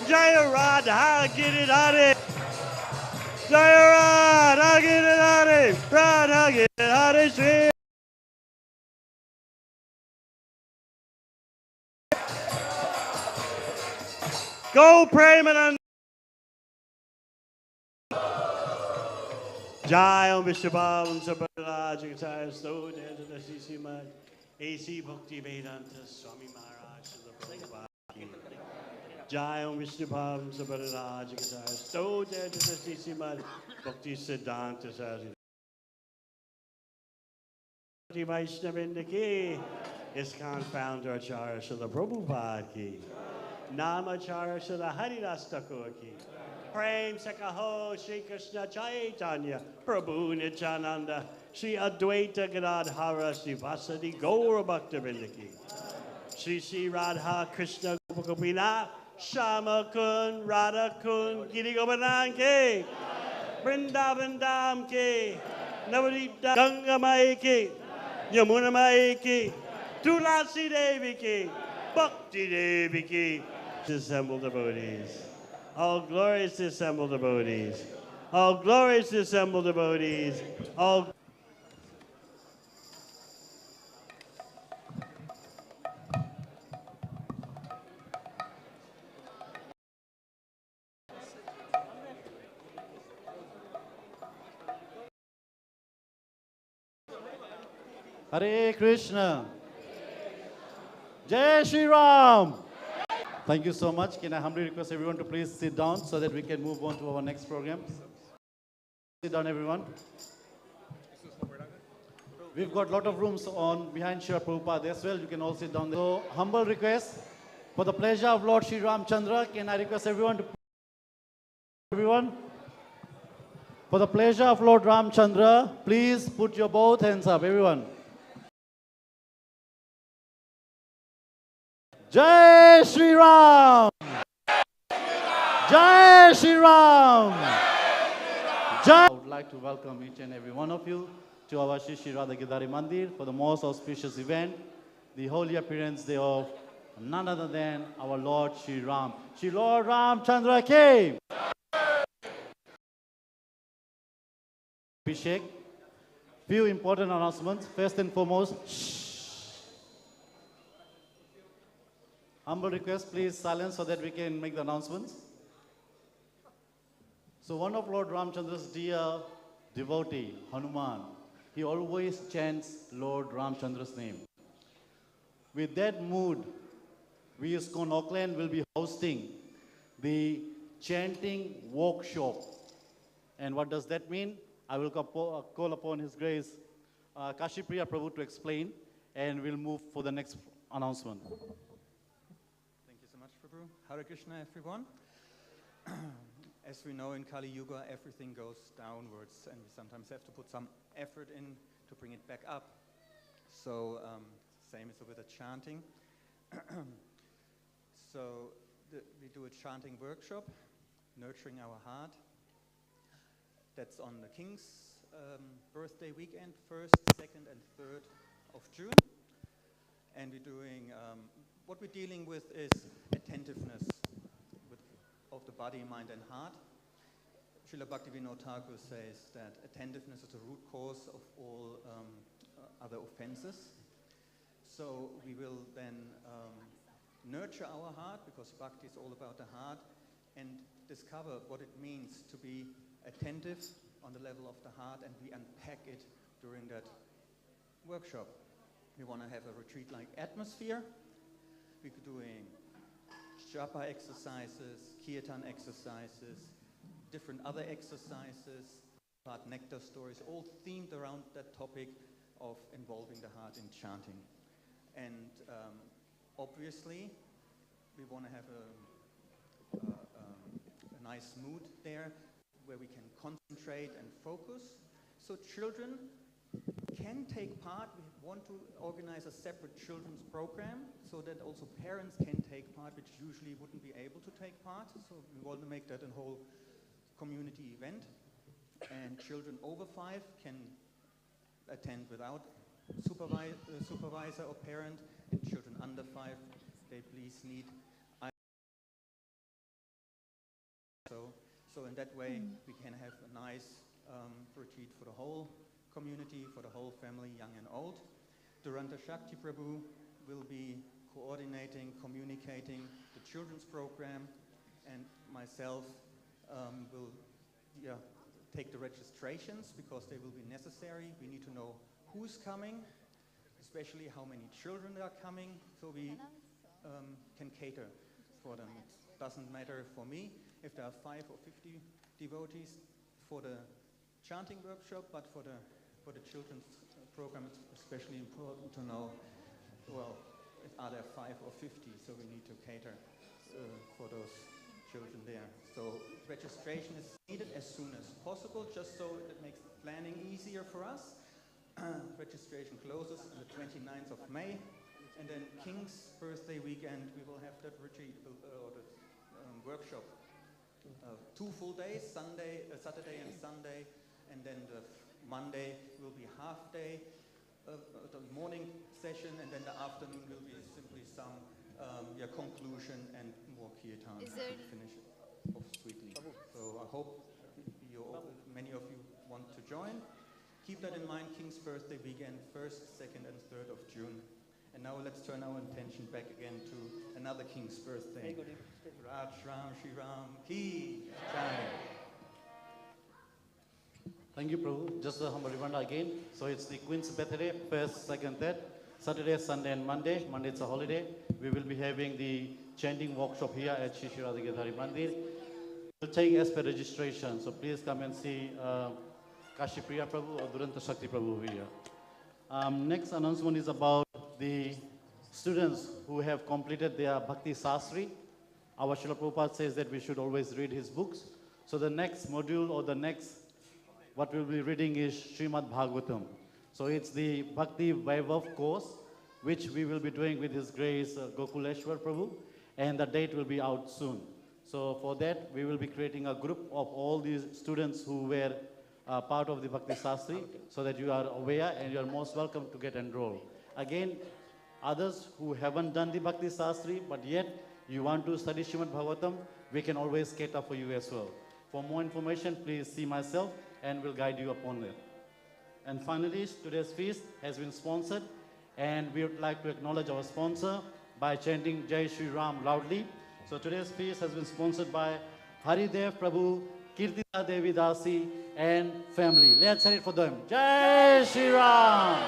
Jai Radha get it Hare Jai Radha get it Hare Radha get it Hare Shri Go Premanand Jai Om Vishwabhavam Sabharaj Jagatai Sto Jayata Srimad A.C. Bhakti Vedanta Swami Maharaj Prabhupada Jai Om Vishwabhavam Sabharaj Jagatai Sto Jayata Srimad Bhakti Siddhanta Saraswati Vaishnavinda Ki ISKCON founder Acharya Srila Prabhupada Ki Namacharya Srila Haridas Thakur Ki Prem Sakaho Shri Krishna Chaitanya Prabhu Nityananda Shri Advaita Gadadhara Shri Vasadi Gaura Bhaktavinda Ki Shri Shri Radha Krishna Gopina Shama Kun Radha Kun Giri Gopanan Ki Vrindavan Dham Ki Navadip Ganga Mai Ki Yamuna Mai Ki Tulasi Devi Ki Bhakti Devi Ki Assembled devotees. All glorious assembled devotees. All glorious assembled devotees. All Hare Krishna. Jai Shri Ram. Thank you so much. Can I humbly request everyone to please sit down so that we can move on to our next program? Sit down, everyone. We've got a lot of rooms on behind Srila Prabhupada as well. You can all sit down there. So, humble request for the pleasure of Lord Sri Ram Chandra. Can I request everyone to for the pleasure of Lord Ram Chandra, please put your both hands up, everyone. Jai Shri Ram! Jai Shri Ram! Jai! I would like to welcome each and every one of you to our Shri Shri Radha Gidari Mandir for the most auspicious event, the holy appearance day of none other than our Lord Shri Ram. Shri Lord Ram Chandra came. Abhishek. Few important announcements. First and foremost, humble request, please silence so that we can make the announcements. So one of Lord Ramchandra's dear devotee, Hanuman, he always chants Lord Ramchandra's name. With that mood, we ISKCON Auckland will be hosting the chanting workshop. And what does that mean? I will call upon His Grace Kashipriya Prabhu to explain, and we'll move for the next announcement. Thank you so much, Prabhu. Hare Krishna, everyone. As we know, in Kali Yuga, everything goes downwards, and we sometimes have to put some effort in to bring it back up. So, same as with the chanting. So, we do a chanting workshop, Nurturing Our Heart. That's on the King's birthday weekend, 1st, 2nd, and 3rd of June. And we're doing, what we're dealing with is attentiveness of the body, mind, and heart. Srila Bhaktivinoda Thakur says that attentiveness is the root cause of all other offenses. So we will then nurture our heart, because Bhakti is all about the heart, and discover what it means to be attentive on the level of the heart, and we unpack it during that workshop. We want to have a retreat-like atmosphere. We're doing japa exercises, kirtan exercises, different other exercises, heart nectar stories, all themed around that topic of involving the heart in chanting. And obviously, we want to have a nice mood there where we can concentrate and focus. So children can take part. We want to organize a separate children's program so that also parents can take part, which usually wouldn't be able to take part. So we want to make that a whole community event. And children over 5 can attend without supervisor or parent, and children under 5, they please need. So in that way, we can have a nice retreat for the whole community, for the whole family, young and old. Duranta Shakti Prabhu will be coordinating, communicating the children's program, and myself will take the registrations, because they will be necessary. We need to know who's coming, especially how many children are coming, so we can cater for them. It doesn't matter for me if there are 5 or 50 devotees for the chanting workshop, but for the children's program, it's especially important to know, well, are there 5 or 50, so we need to cater for those children there. So registration is needed as soon as possible, just so it makes planning easier for us. Registration closes on the 29th of May, and then King's birthday weekend, we will have that retreat or the workshop. 2 full days, Saturday and Sunday, and then the Monday will be half day, the morning session, and then the afternoon will be simply some conclusion and more kirtan to finish it off sweetly. So I hope many of you want to join. Keep that in mind, King's birthday weekend, 1st, 2nd, and 3rd of June. And now let's turn our attention back again to another King's birthday. Raj Ram Shri Ram Ki Jai. Thank you, Prabhu. Just a humble reminder again. So it's the Queen's birthday, 1st, 2nd, 3rd. Saturday, Sunday, and Monday. Monday it's a holiday. We will be having the chanting workshop here at Shri Radha Gidhari Mandir. We'll take as per registration. So please come and see Kashi Priya Prabhu or Duranta Shakti Prabhu here. Next announcement is about the students who have completed their Bhakti Sastri. Our Srila Prabhupada says that we should always read his books. So the next module or the next, what we'll be reading is Srimad Bhagavatam. So it's the Bhakti Vaibhav course, which we will be doing with His Grace Gokuleshwar Prabhu, and the date will be out soon. So for that, we will be creating a group of all these students who were part of the Bhakti Sastri, so that you are aware and you are most welcome to get enrolled. Again, others who haven't done the Bhakti Sastri, but yet you want to study Srimad Bhagavatam, we can always cater for you as well. For more information, please see myself and we'll guide you upon it. And finally, today's feast has been sponsored, and we would like to acknowledge our sponsor by chanting Jai Shri Ram loudly. So today's feast has been sponsored by Haridev Prabhu, Kirtita Devi Dasi, and family. Let's say it for them. Jai Shri Ram!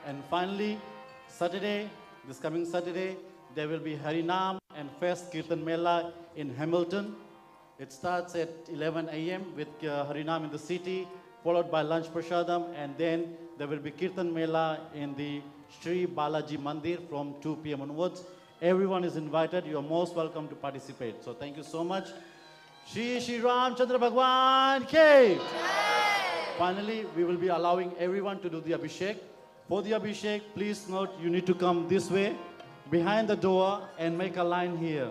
And finally, Saturday, this coming Saturday, there will be Harinam and Fest Kirtan Mela in Hamilton. It starts at 11 a.m. with Harinam in the city, followed by lunch prasadam, and then there will be Kirtan Mela in the Sri Balaji Mandir from 2 p.m. onwards. Everyone is invited. You are most welcome to participate. So thank you so much. Shri Ramchandra Bhagwan Ki. Finally, we will be allowing everyone to do the Abhishek. For the Abhishek, please note you need to come this way, behind the door, and make a line here.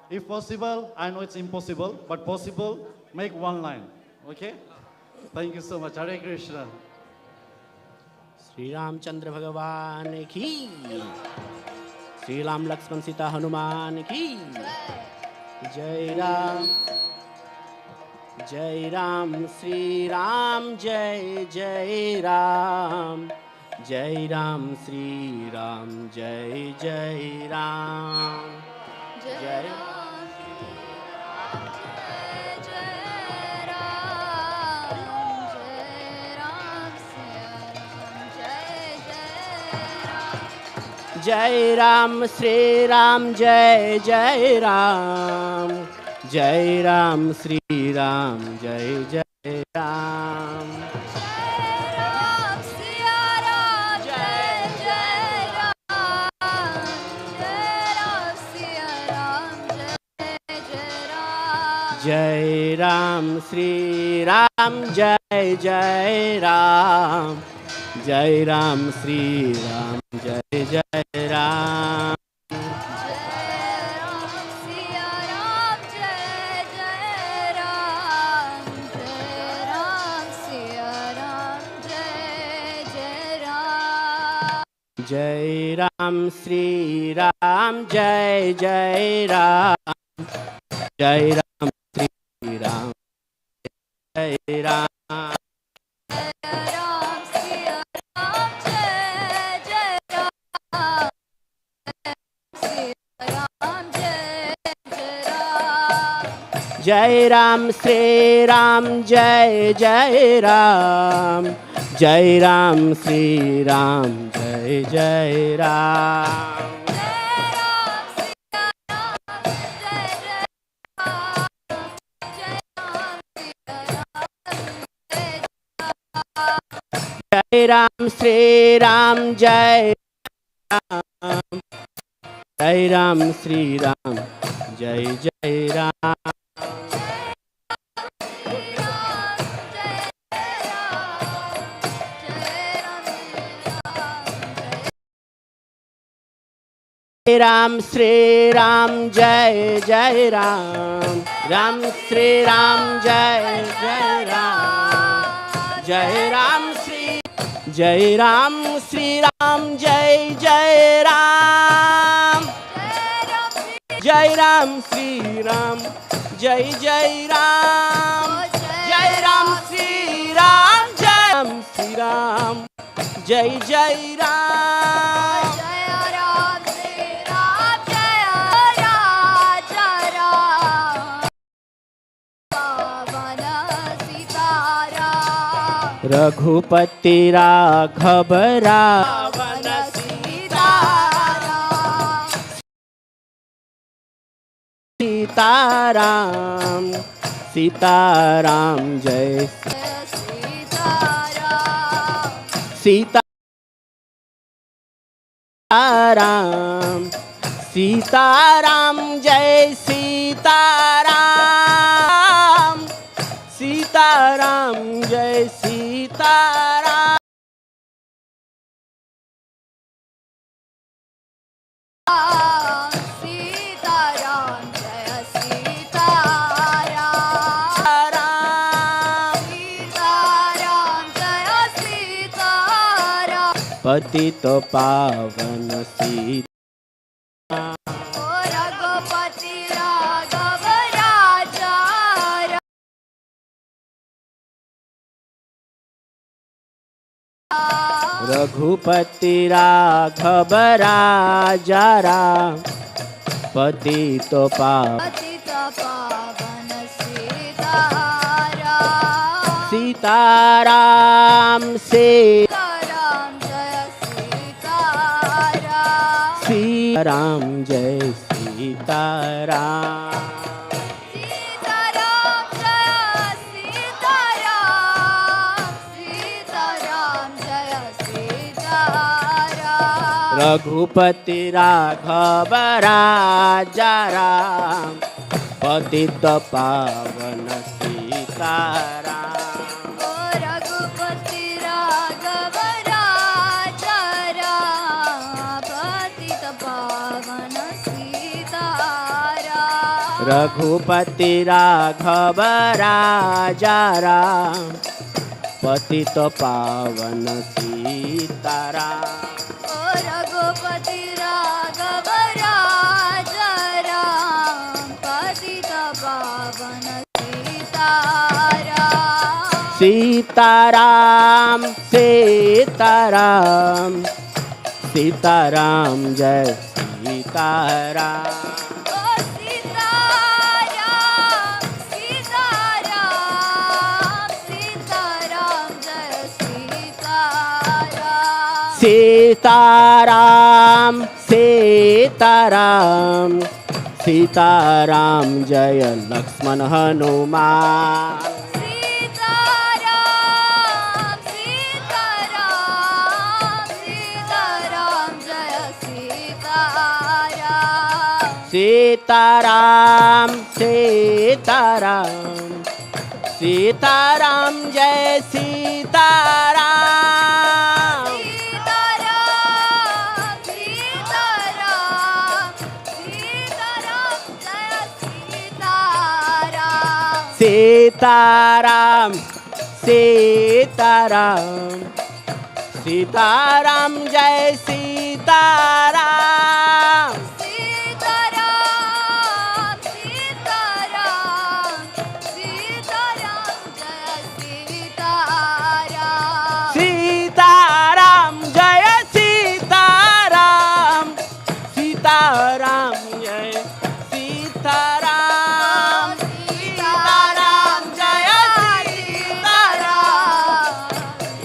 If possible, I know it's impossible, but possible, make one line. Okay? Thank you so much. Hare Krishna. Shri Ramchandra भगवान की, श्री राम लक्ष्मण सीता हनुमान की जय राम, जय राम श्री राम, जय जय राम, जय राम श्री राम, जय जय राम, जय जय राम श्री राम, जय जय राम, जय राम श्री राम, जय जय राम, जय राम श्री राम, जय जय राम, जय राम श्री राम, जय जय राम, जय राम श्री राम, जय जय राम, जय राम श्री राम, जय राम, जय राम श्री राम, जय जय राम, जय राम श्री राम, जय जय राम, जय राम श्री राम, जय राम, जय राम श्री राम, जय जय राम, जय राम श्री राम, जय जय राम, राम श्री राम, जय जय राम, जय राम श्री, जय राम श्री राम, जय जय राम, जय राम श्री राम, जय जय राम, जय राम श्री राम, जय राम श्री राम, जय जय राम, रघुपति राघव रावण सीताराम, सीताराम जय सीताराम, सीताराम जय सीताराम, सीताराम जय सीताराम, सीताराम जय सीताराम, सीताराम जय सीताराम, पतित पावन सीता, रघुपति राघव राजा, रघुपति राघव राजा राम, पतित पावन पतित पावन सीताराम, सीताराम सीताराम जय सीताराम, सीताराम जय सीताराम, सीताराम जय सीताराम, सीताराम जय सीताराम, रघुपति राघव राजा राम, पतित पावन सीताराम। ओ रघुपति राघव राजा राम, पतित पावन सीताराम। रघुपति राघव राजा राम, पतित पावन सीताराम। ओ रघुपति राघव राजा राम, पतित पावन सीताराम। सीताराम सीताराम सीताराम जय सीताराम। ओ सीताराम सीताराम सीताराम जय सीताराम। सीताराम सीताराम सीताराम जय लक्ष्मण हनुमान। सीताराम सीताराम सीताराम जय सीताराम। सीताराम सीताराम सीताराम जय सीताराम। सीताराम सीताराम सीताराम जय सीताराम। सीताराम सीताराम सीताराम जय सीताराम। सीताराम सीताराम सीताराम जय सीताराम। सीताराम जय सीताराम सीताराम जय सीताराम। सीताराम जय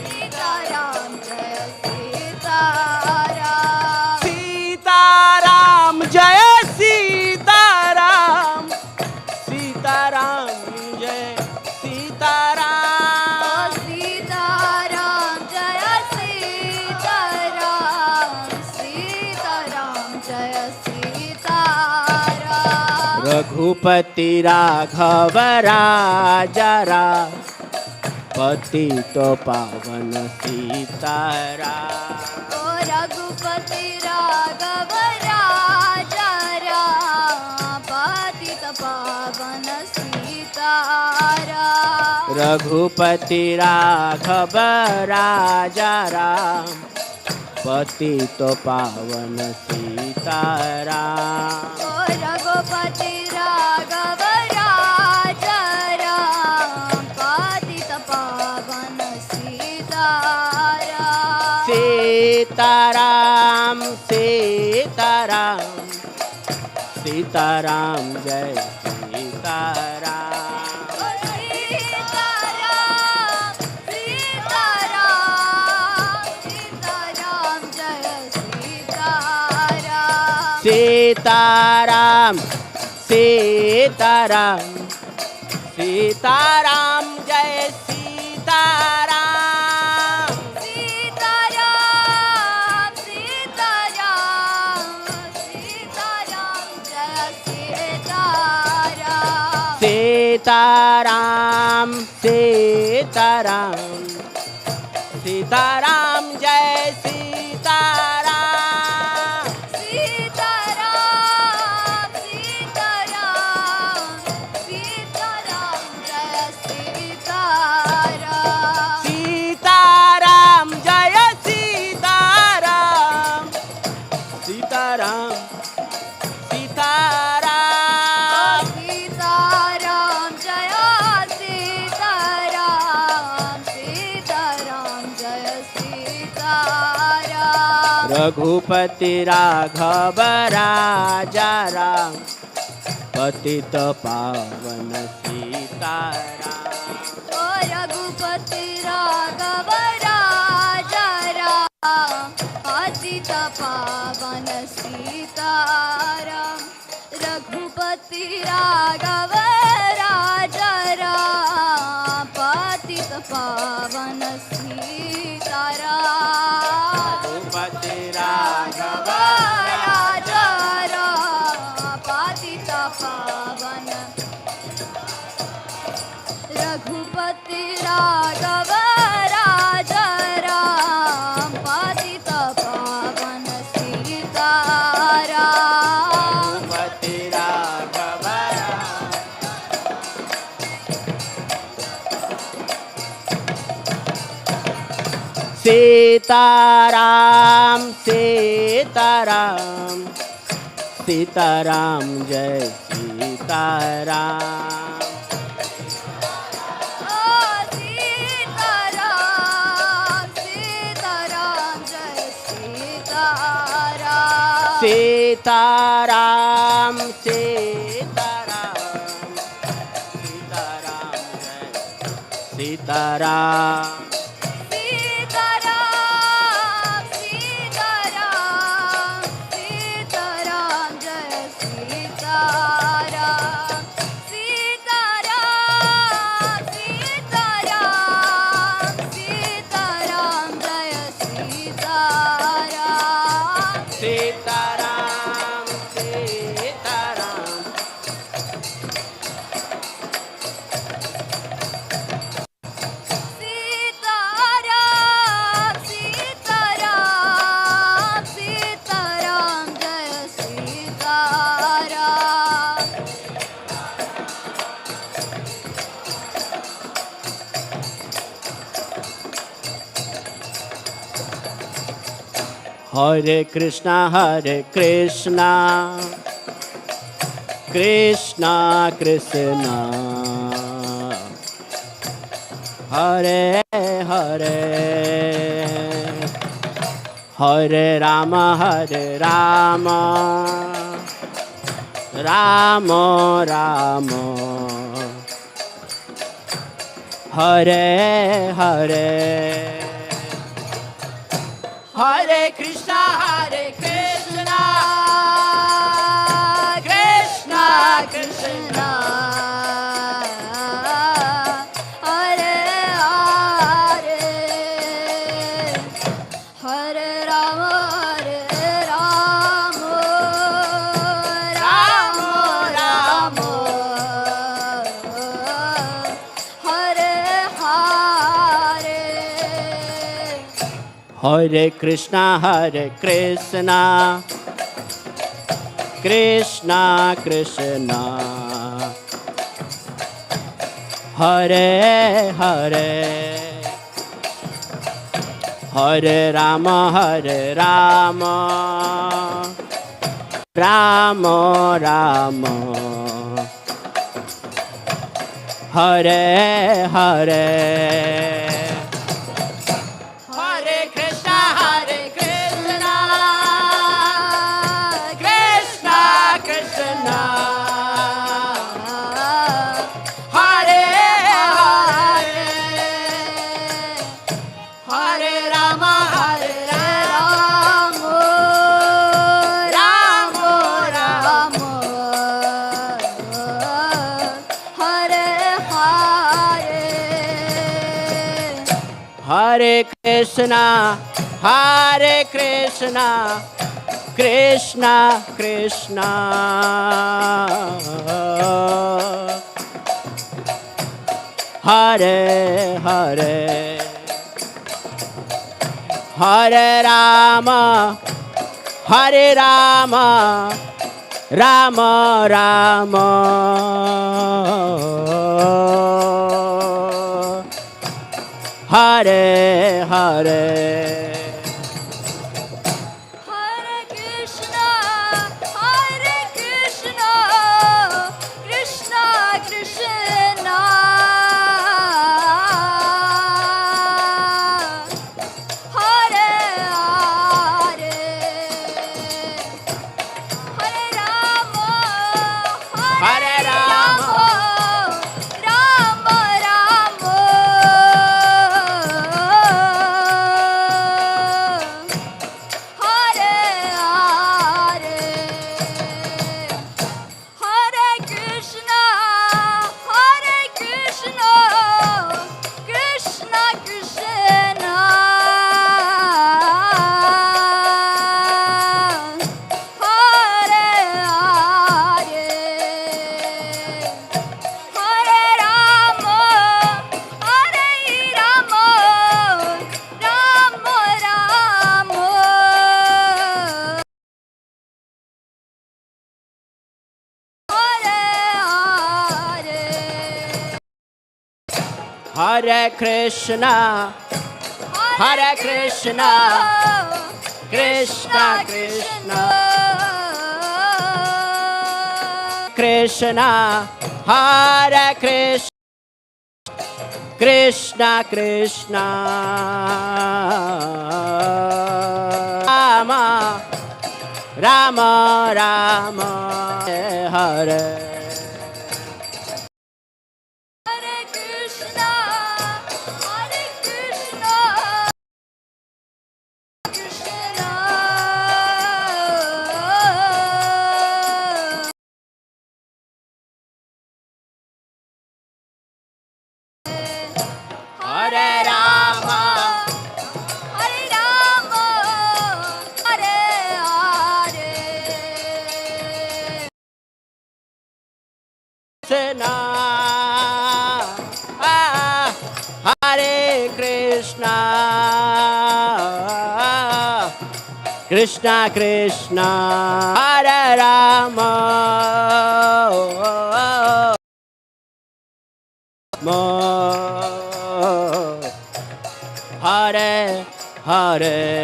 सीताराम जय सीताराम। सीताराम जय सीताराम सीताराम जय सीताराम। सीताराम जय सीताराम सीताराम जय सीताराम। रघुपति राघव राजा राम, पतित पावन सीताराम। ओ रघुपति राघव राजा राम, पतित पावन सीताराम। रघुपति राघव राजा राम, पतित पावन सीताराम। ओ रघुपति राघव राजा राम, पतित पावन सीताराम। सीताराम सीताराम सीताराम जय सीताराम। ओ सीताराम सीताराम सीताराम जय सीताराम। सीताराम सीताराम सीताराम जय सीताराम। सीताराम सीताराम सीताराम जय सीताराम। सीताराम सीताराम सीताराम जय सीताराम। सीताराम सीताराम सीताराम जय सीताराम। सीताराम जय सीताराम सीताराम सीताराम। सीताराम जय सीताराम सीताराम जय सीताराम। रघुपति राघव राजा राम, पतित पावन सीताराम। ओ रघुपति राघव राजा राम, पतित पावन सीताराम। रघुपति राघव राजा राम, पतित पावन सीताराम। रघुपति राघव राजा राम, पतित पावन रघुपति राघव राजा राम पतित पावन सीताराम पति राघव सीताराम सीताराम सीताराम जय सीताराम ओ सीताराम सीताराम जय सीताराम सीताराम सीताराम सीताराम जय सीताराम सीताराम सीताराम सीताराम जय सीताराम सीताराम सीताराम सीताराम जय सीताराम सीताराम सीताराम सीताराम सीताराम सीताराम जय सीताराम हरे Krishna Krishna Krishna Hare Hare Hare Ram Ram Ram Hare Hare Hare Krishna Krishna Krishna Hare Hare Hare Ram Ram Ram Hare Hare Hare Krishna Krishna Krishna Hare Hare Hare Ram Ram Ram Hare Hare Hare Krishna Krishna Krishna Hare Hare Hare Ram Ram Ram Hare Hare Hare Krishna Krishna Krishna Hare Hare Hare Ram Ram Ram Hare Hare Hare Krishna Krishna Krishna Hare Hare Hare Ram Ram Hare Krishna, Hare Krishna, Krishna Krishna, Krishna, Hare Krishna, Krishna Krishna, Rama, Rama Rama, Hare. Hare Krishna, Hare Krishna, Krishna. Hare Rama, Hare Rama, Hare Hare. Krishna, Hare Krishna, Krishna Krishna, Hare Rama, Hare Hare.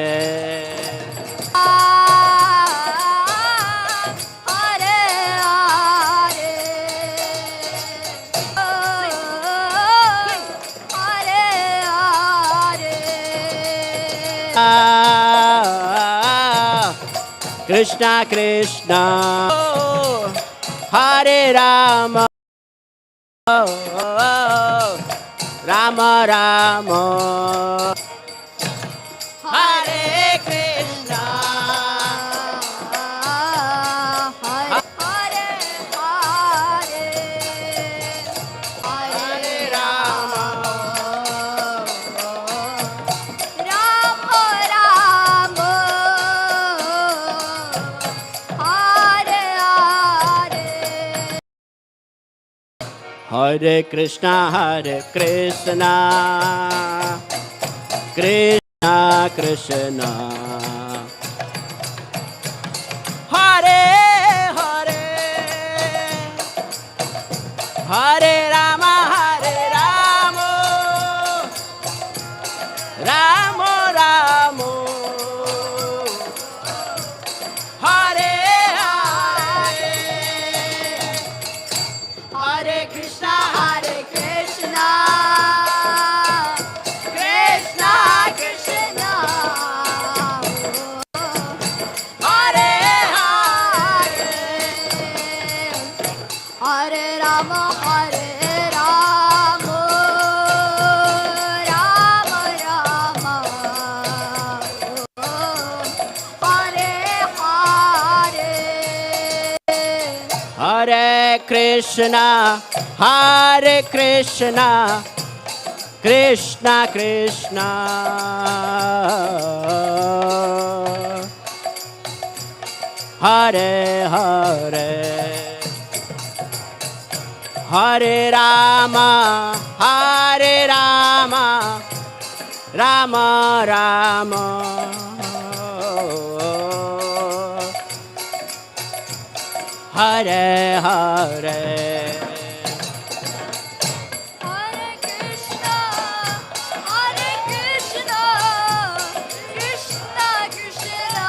Krishna Krishna, Hare Rama, Rama Rama, Hare Krishna, Hare Hare Krishna, Hare Krishna, Krishna Krishna, Hare Hare, Hare Rama, Hare Rama, Rama Rama, Hare Hare, Hare Krishna, Hare Krishna, Krishna Krishna, Hare Hare, Hare Rama, Hare Rama, Rama Rama, Hare Hare. Hare Krishna, Hare Krishna, Krishna Krishna, Hare Hare, Hare Rama, Hare Rama, Rama Rama, Hare Hare. Hare Krishna, Hare Krishna, Krishna Krishna,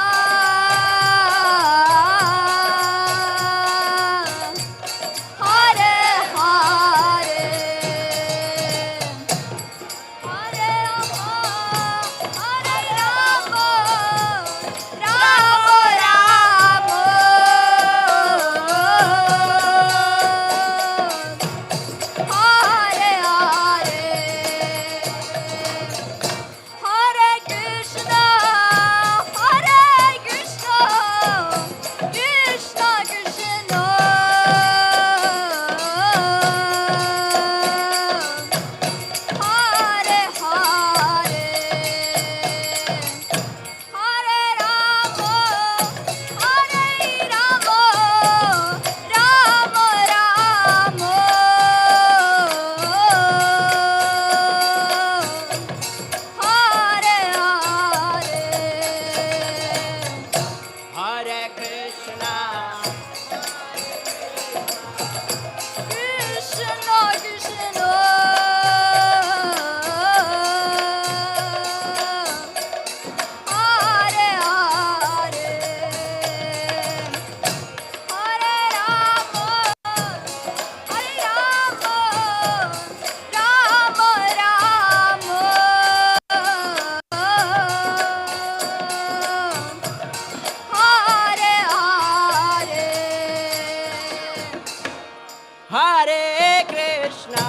Hare Hare, Hare Rama, Hare Rama, Rama Rama, Krishna,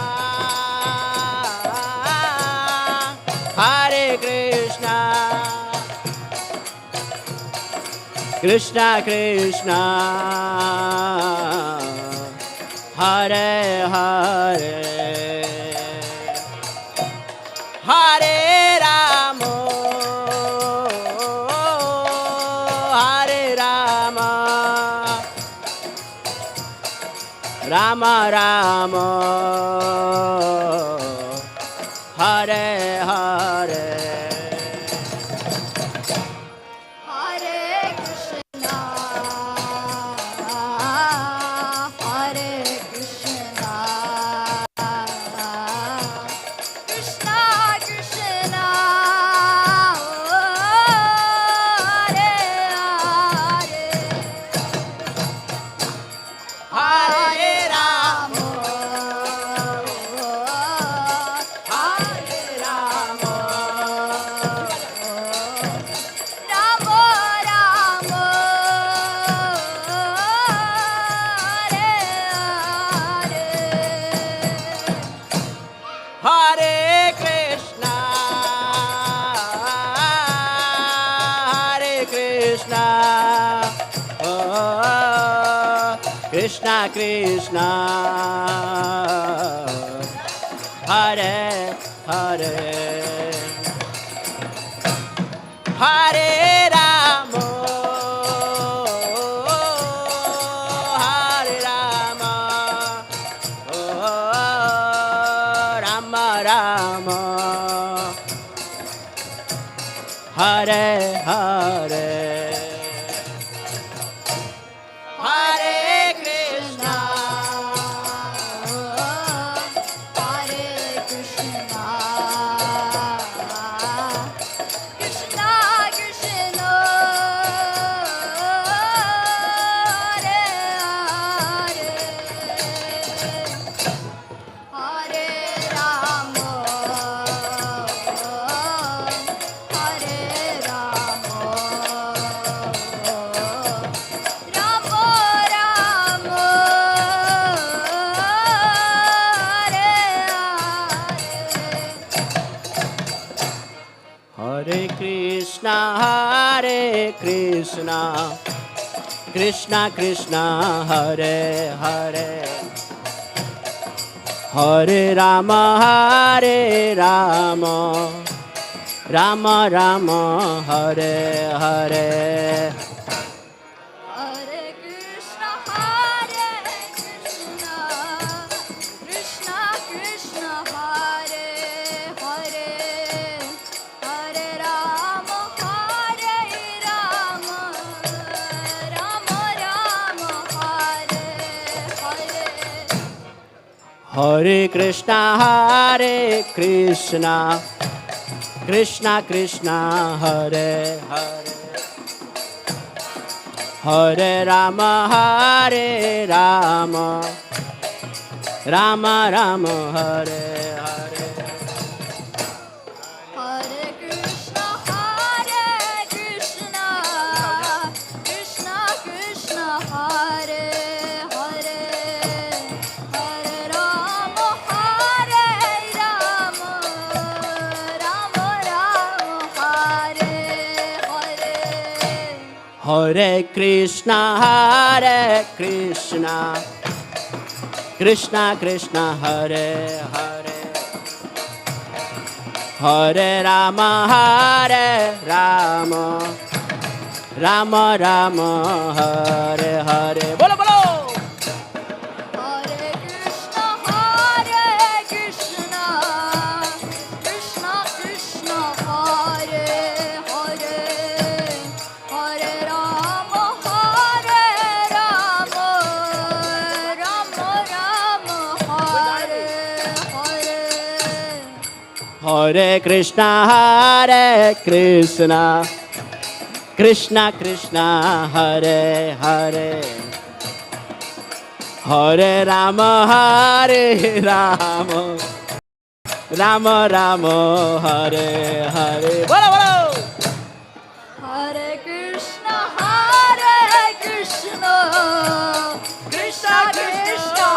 Hare Krishna, Krishna Krishna, Hare Hare, Hare Rama, Hare Rama, Rama Rama, Hare Hare. Hare Krishna, Hare Krishna, Krishna Krishna, Hare Hare, Hare Rama, Hare Rama, Rama Rama, Hare Hare. Hare Krishna, Hare Krishna, oh, Krishna Krishna, Hare Hare, Hare Rama, Hare Rama, oh, Rama Rama, Hare Hare, Hare Krishna, Hare Krishna, Krishna Krishna, Hare Hare, Hare Rama, Hare Rama, Rama Rama, Hare Hare. Hare Krishna, Hare Krishna, Krishna Krishna, Hare Hare, Hare Rama, Hare Rama, Rama Rama, Hare Hare. Hare Krishna, Hare Krishna, Krishna Krishna, Hare Hare, Hare Rama, Hare Rama, Rama Rama, Hare Hare. Hare Krishna, Hare Krishna, Krishna Krishna, Hare Hare, Hare Rama, Hare Rama, Rama Rama, Hare Hare. Hare Krishna, Hare Krishna, Krishna Krishna, Hare Hare, Hare Rama, Hare Rama, Rama Rama, Hare Hare. Hare Krishna, Hare Krishna, Krishna Krishna, Hare Hare, Hare Rama, Hare Rama, Rama Rama, Hare Hare. Bolo bolo. Hare Krishna, Hare Krishna, Krishna Krishna, Hare Hare, Hare Rama, Hare Rama, Rama Rama, Hare Hare. Hare Krishna, Hare Krishna, Krishna Krishna, Hare Hare, Hare Rama, Hare Rama, Rama Rama, Hare Hare. Bolo bolo. Hare Krishna, Hare Krishna, Krishna Krishna,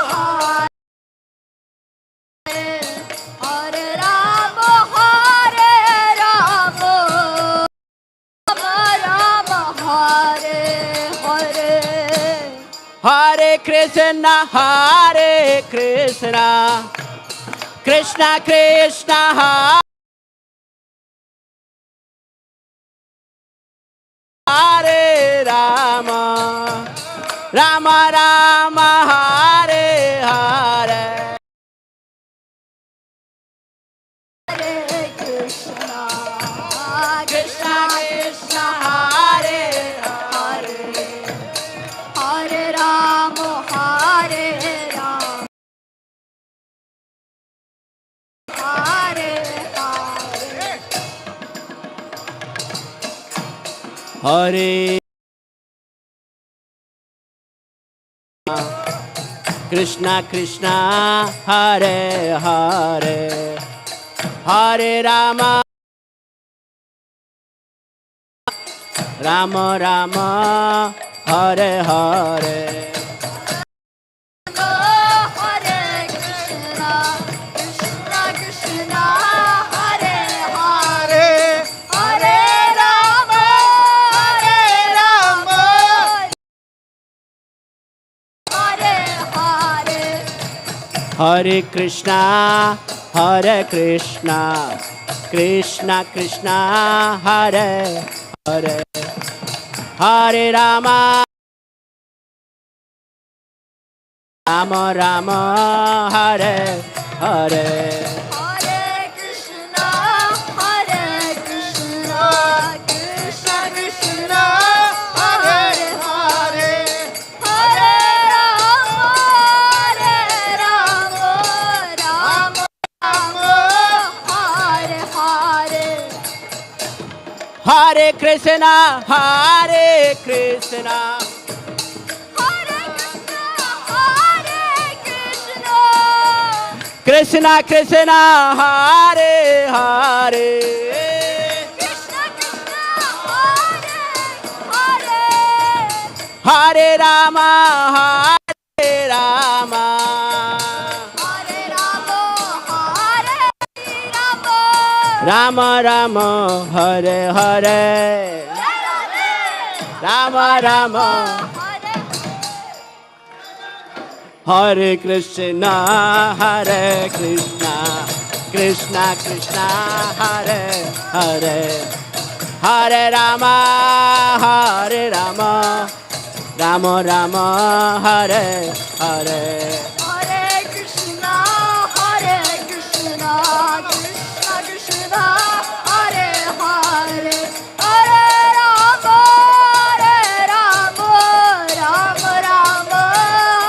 Krishna, Krishna Krishna, Hare Rama, Rama Rama, Hare Hare. Hare Krishna, Krishna Krishna, Hare Hare. Hare Rama, Hare Rama, Hare Hare. Hare Krishna Krishna, Hare Hare. Hare Rama, Rama Rama, Hare Hare. Hare Krishna, Krishna Krishna, Hare Hare, Hare Rama, Hare Rama, Hare Hare. Hare Krishna, Hare Krishna, Krishna Krishna, Hare Hare. Hare Rama, Rama Rama, Hare Hare. Hare Krishna, Hare Krishna, Krishna Krishna, Hare Hare, Hare Rama, Rama Rama, Hare Hare. Hare Krishna, Hare Krishna, Hare Krishna, Hare Krishna, Krishna Krishna, Hare Hare. Krishna Krishna, Hare Hare, Hare Rama, Hare Rama, Hare Rama, Hare Rama, Rama Rama, Hare Hare. Rama Rama, Hare Krishna, Hare Krishna, Krishna Krishna, Hare Hare. Hare Rama, Hare Rama, Rama Rama, Hare Hare. Hare Krishna, Hare Krishna, Krishna Krishna, Hare Hare, Hare Rama, Rama Rama,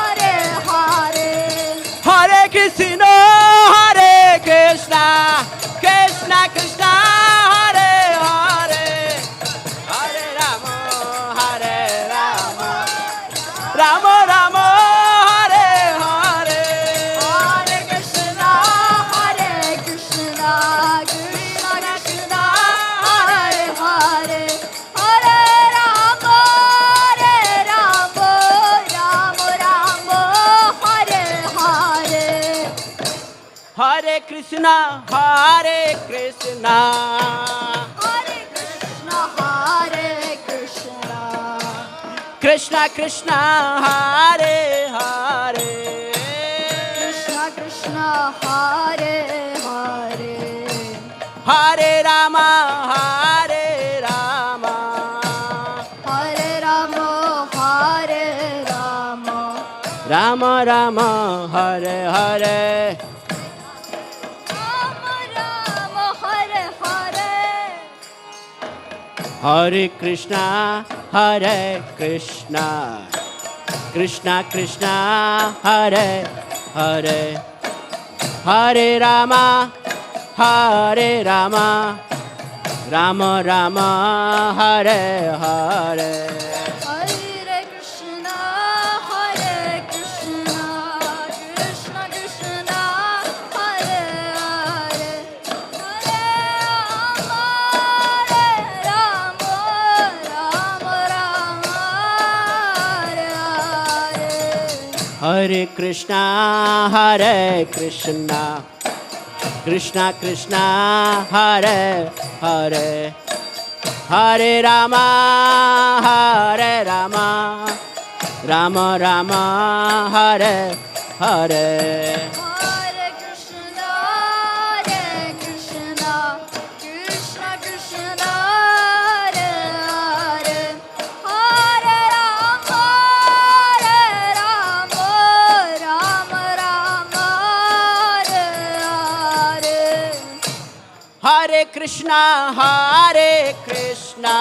Hare Hare. Hare Krishna, Hare Krishna, Krishna Krishna, Hare Hare. Hare Rama, Hare Rama, Rama Rama, Hare Hare. Hare Krishna, Hare Krishna, Krishna Krishna, Hare Hare, Hare Rama, Rama Rama, Hare Hare. Hare Krishna, Hare Krishna, Hare Krishna, Hare Krishna, Krishna Krishna, Hare Hare. Krishna Krishna, Hare Hare, Hare Rama, Hare Rama, Hare Rama, Hare Rama, Rama Rama, Hare Hare. Rama Rama, Hare Hare. Hare Krishna, Hare Krishna, Krishna Krishna, Hare Hare. Hare Rama, Hare Rama, Rama Rama, Hare Hare. Hare Krishna, Hare Krishna, Krishna Krishna, Hare Hare, Hare Rama, Rama Rama, Hare Hare. Hare Krishna, Hare Krishna, Krishna Krishna, Hare Hare. Hare Rama, Hare Rama, Rama Rama Hare Hare Hare Krishna, Krishna Krishna, Hare Hare, Hare Rama, Rama Rama, Hare Hare. Hare Krishna Hare Krishna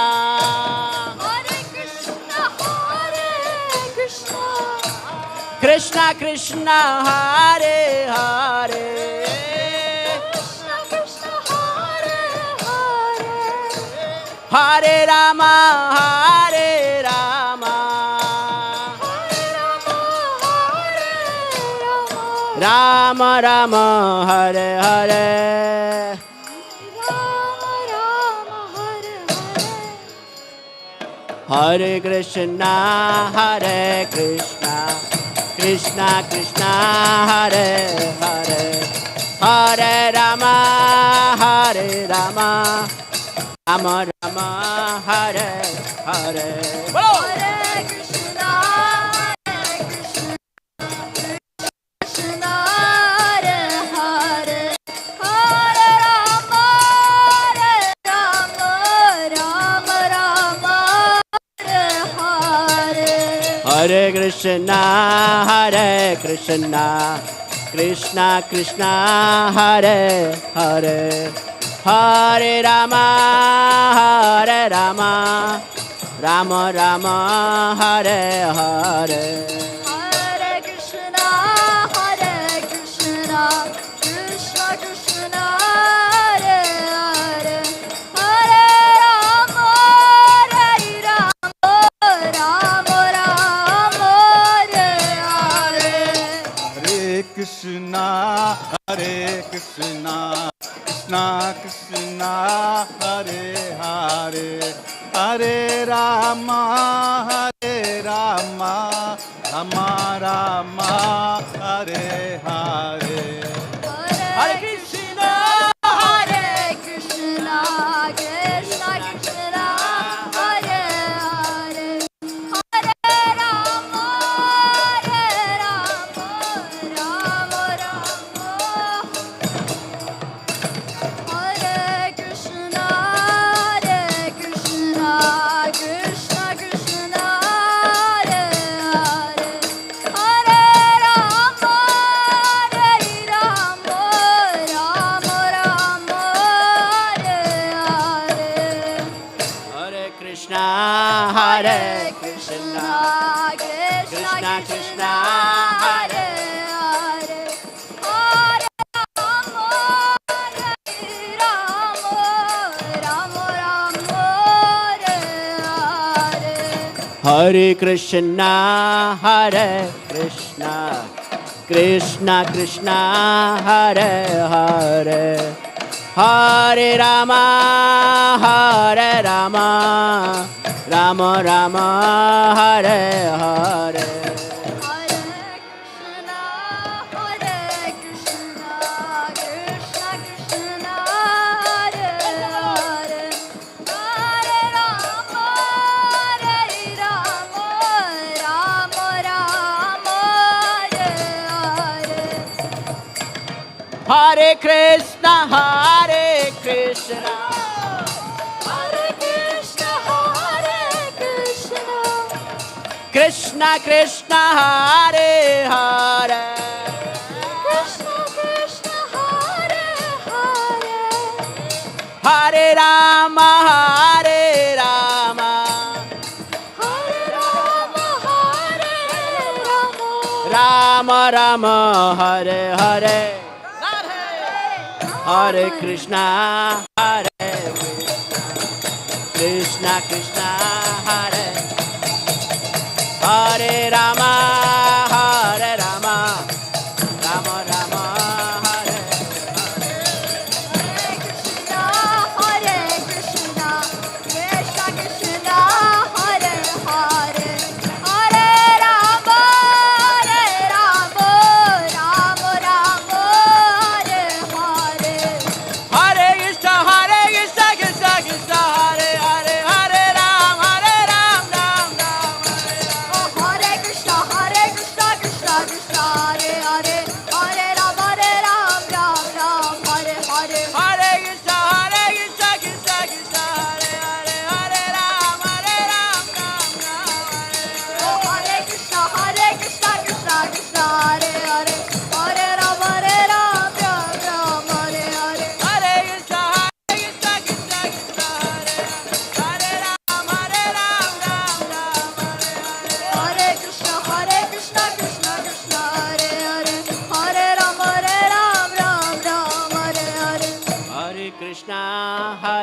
Hare Krishna, Krishna Krishna Hare Hare Krishna Krishna, Hare Hare, Hare Rama Hare Rama Hare Rama, Rama Rama Hare Hare Rama, Hare Hare. Hare Krishna Hare Krishna Krishna Krishna Hare Hare Hare Rama Hare Rama Rama Rama Hare Hare Hare Krishna, Krishna Hare Hare, Hare Rama, Rama Rama, Hare Hare. Hare Krishna Hare Krishna Krishna Krishna Hare Hare Hare Rama Hare Rama Rama Rama Hare Hare Hare Krishna, Krishna Krishna, Hare Hare, Hare Rama, Rama Rama, Hare Hare. Hare Krishna, Krishna Krishna, Hare Hare, Hare Rama, Rama Rama, Hare Hare. Hare Krishna, Krishna Krishna, Hare Hare, Hare Rama, Rama Rama. Hare Krishna, Krishna Krishna, Hare Hare, Hare Rama, Rama Rama, Hare Hare. Hare Krishna Hare Krishna Krishna Krishna Hare Hare, Hare Rama, Rama Rama, Hare Hare. Hare Krishna Hare Krishna Krishna Krishna Hare Hare Hare Rama Rama Rama Hare Hare Hare Krishna, Krishna Krishna, Hare Hare, Hare Rama, Rama Rama, Hare Hare. Hare Krishna Hare Krishna Hare Krishna, Krishna Krishna Hare Hare Krishna Krishna, Hare Hare, Hare Rama Hare Rama Hare Rama, Rama Rama Hare Hare Hare Krishna Hare Krishna Krishna Hare Hare Rama Hare Rama Rama Rama Hare Hare Krishna, Krishna Krishna, Hare Hare, Hare Rama, Rama Rama, Hare Hare. Hare Krishna Krishna Krishna Hare Hare Hare Ram Ram Ram Ram Hare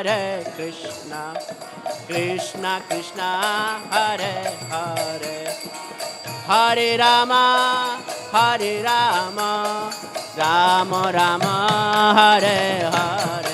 Hare Krishna, Krishna Krishna, Hare Hare, Hare Rama, Hare Rama, Rama Rama, Hare Hare.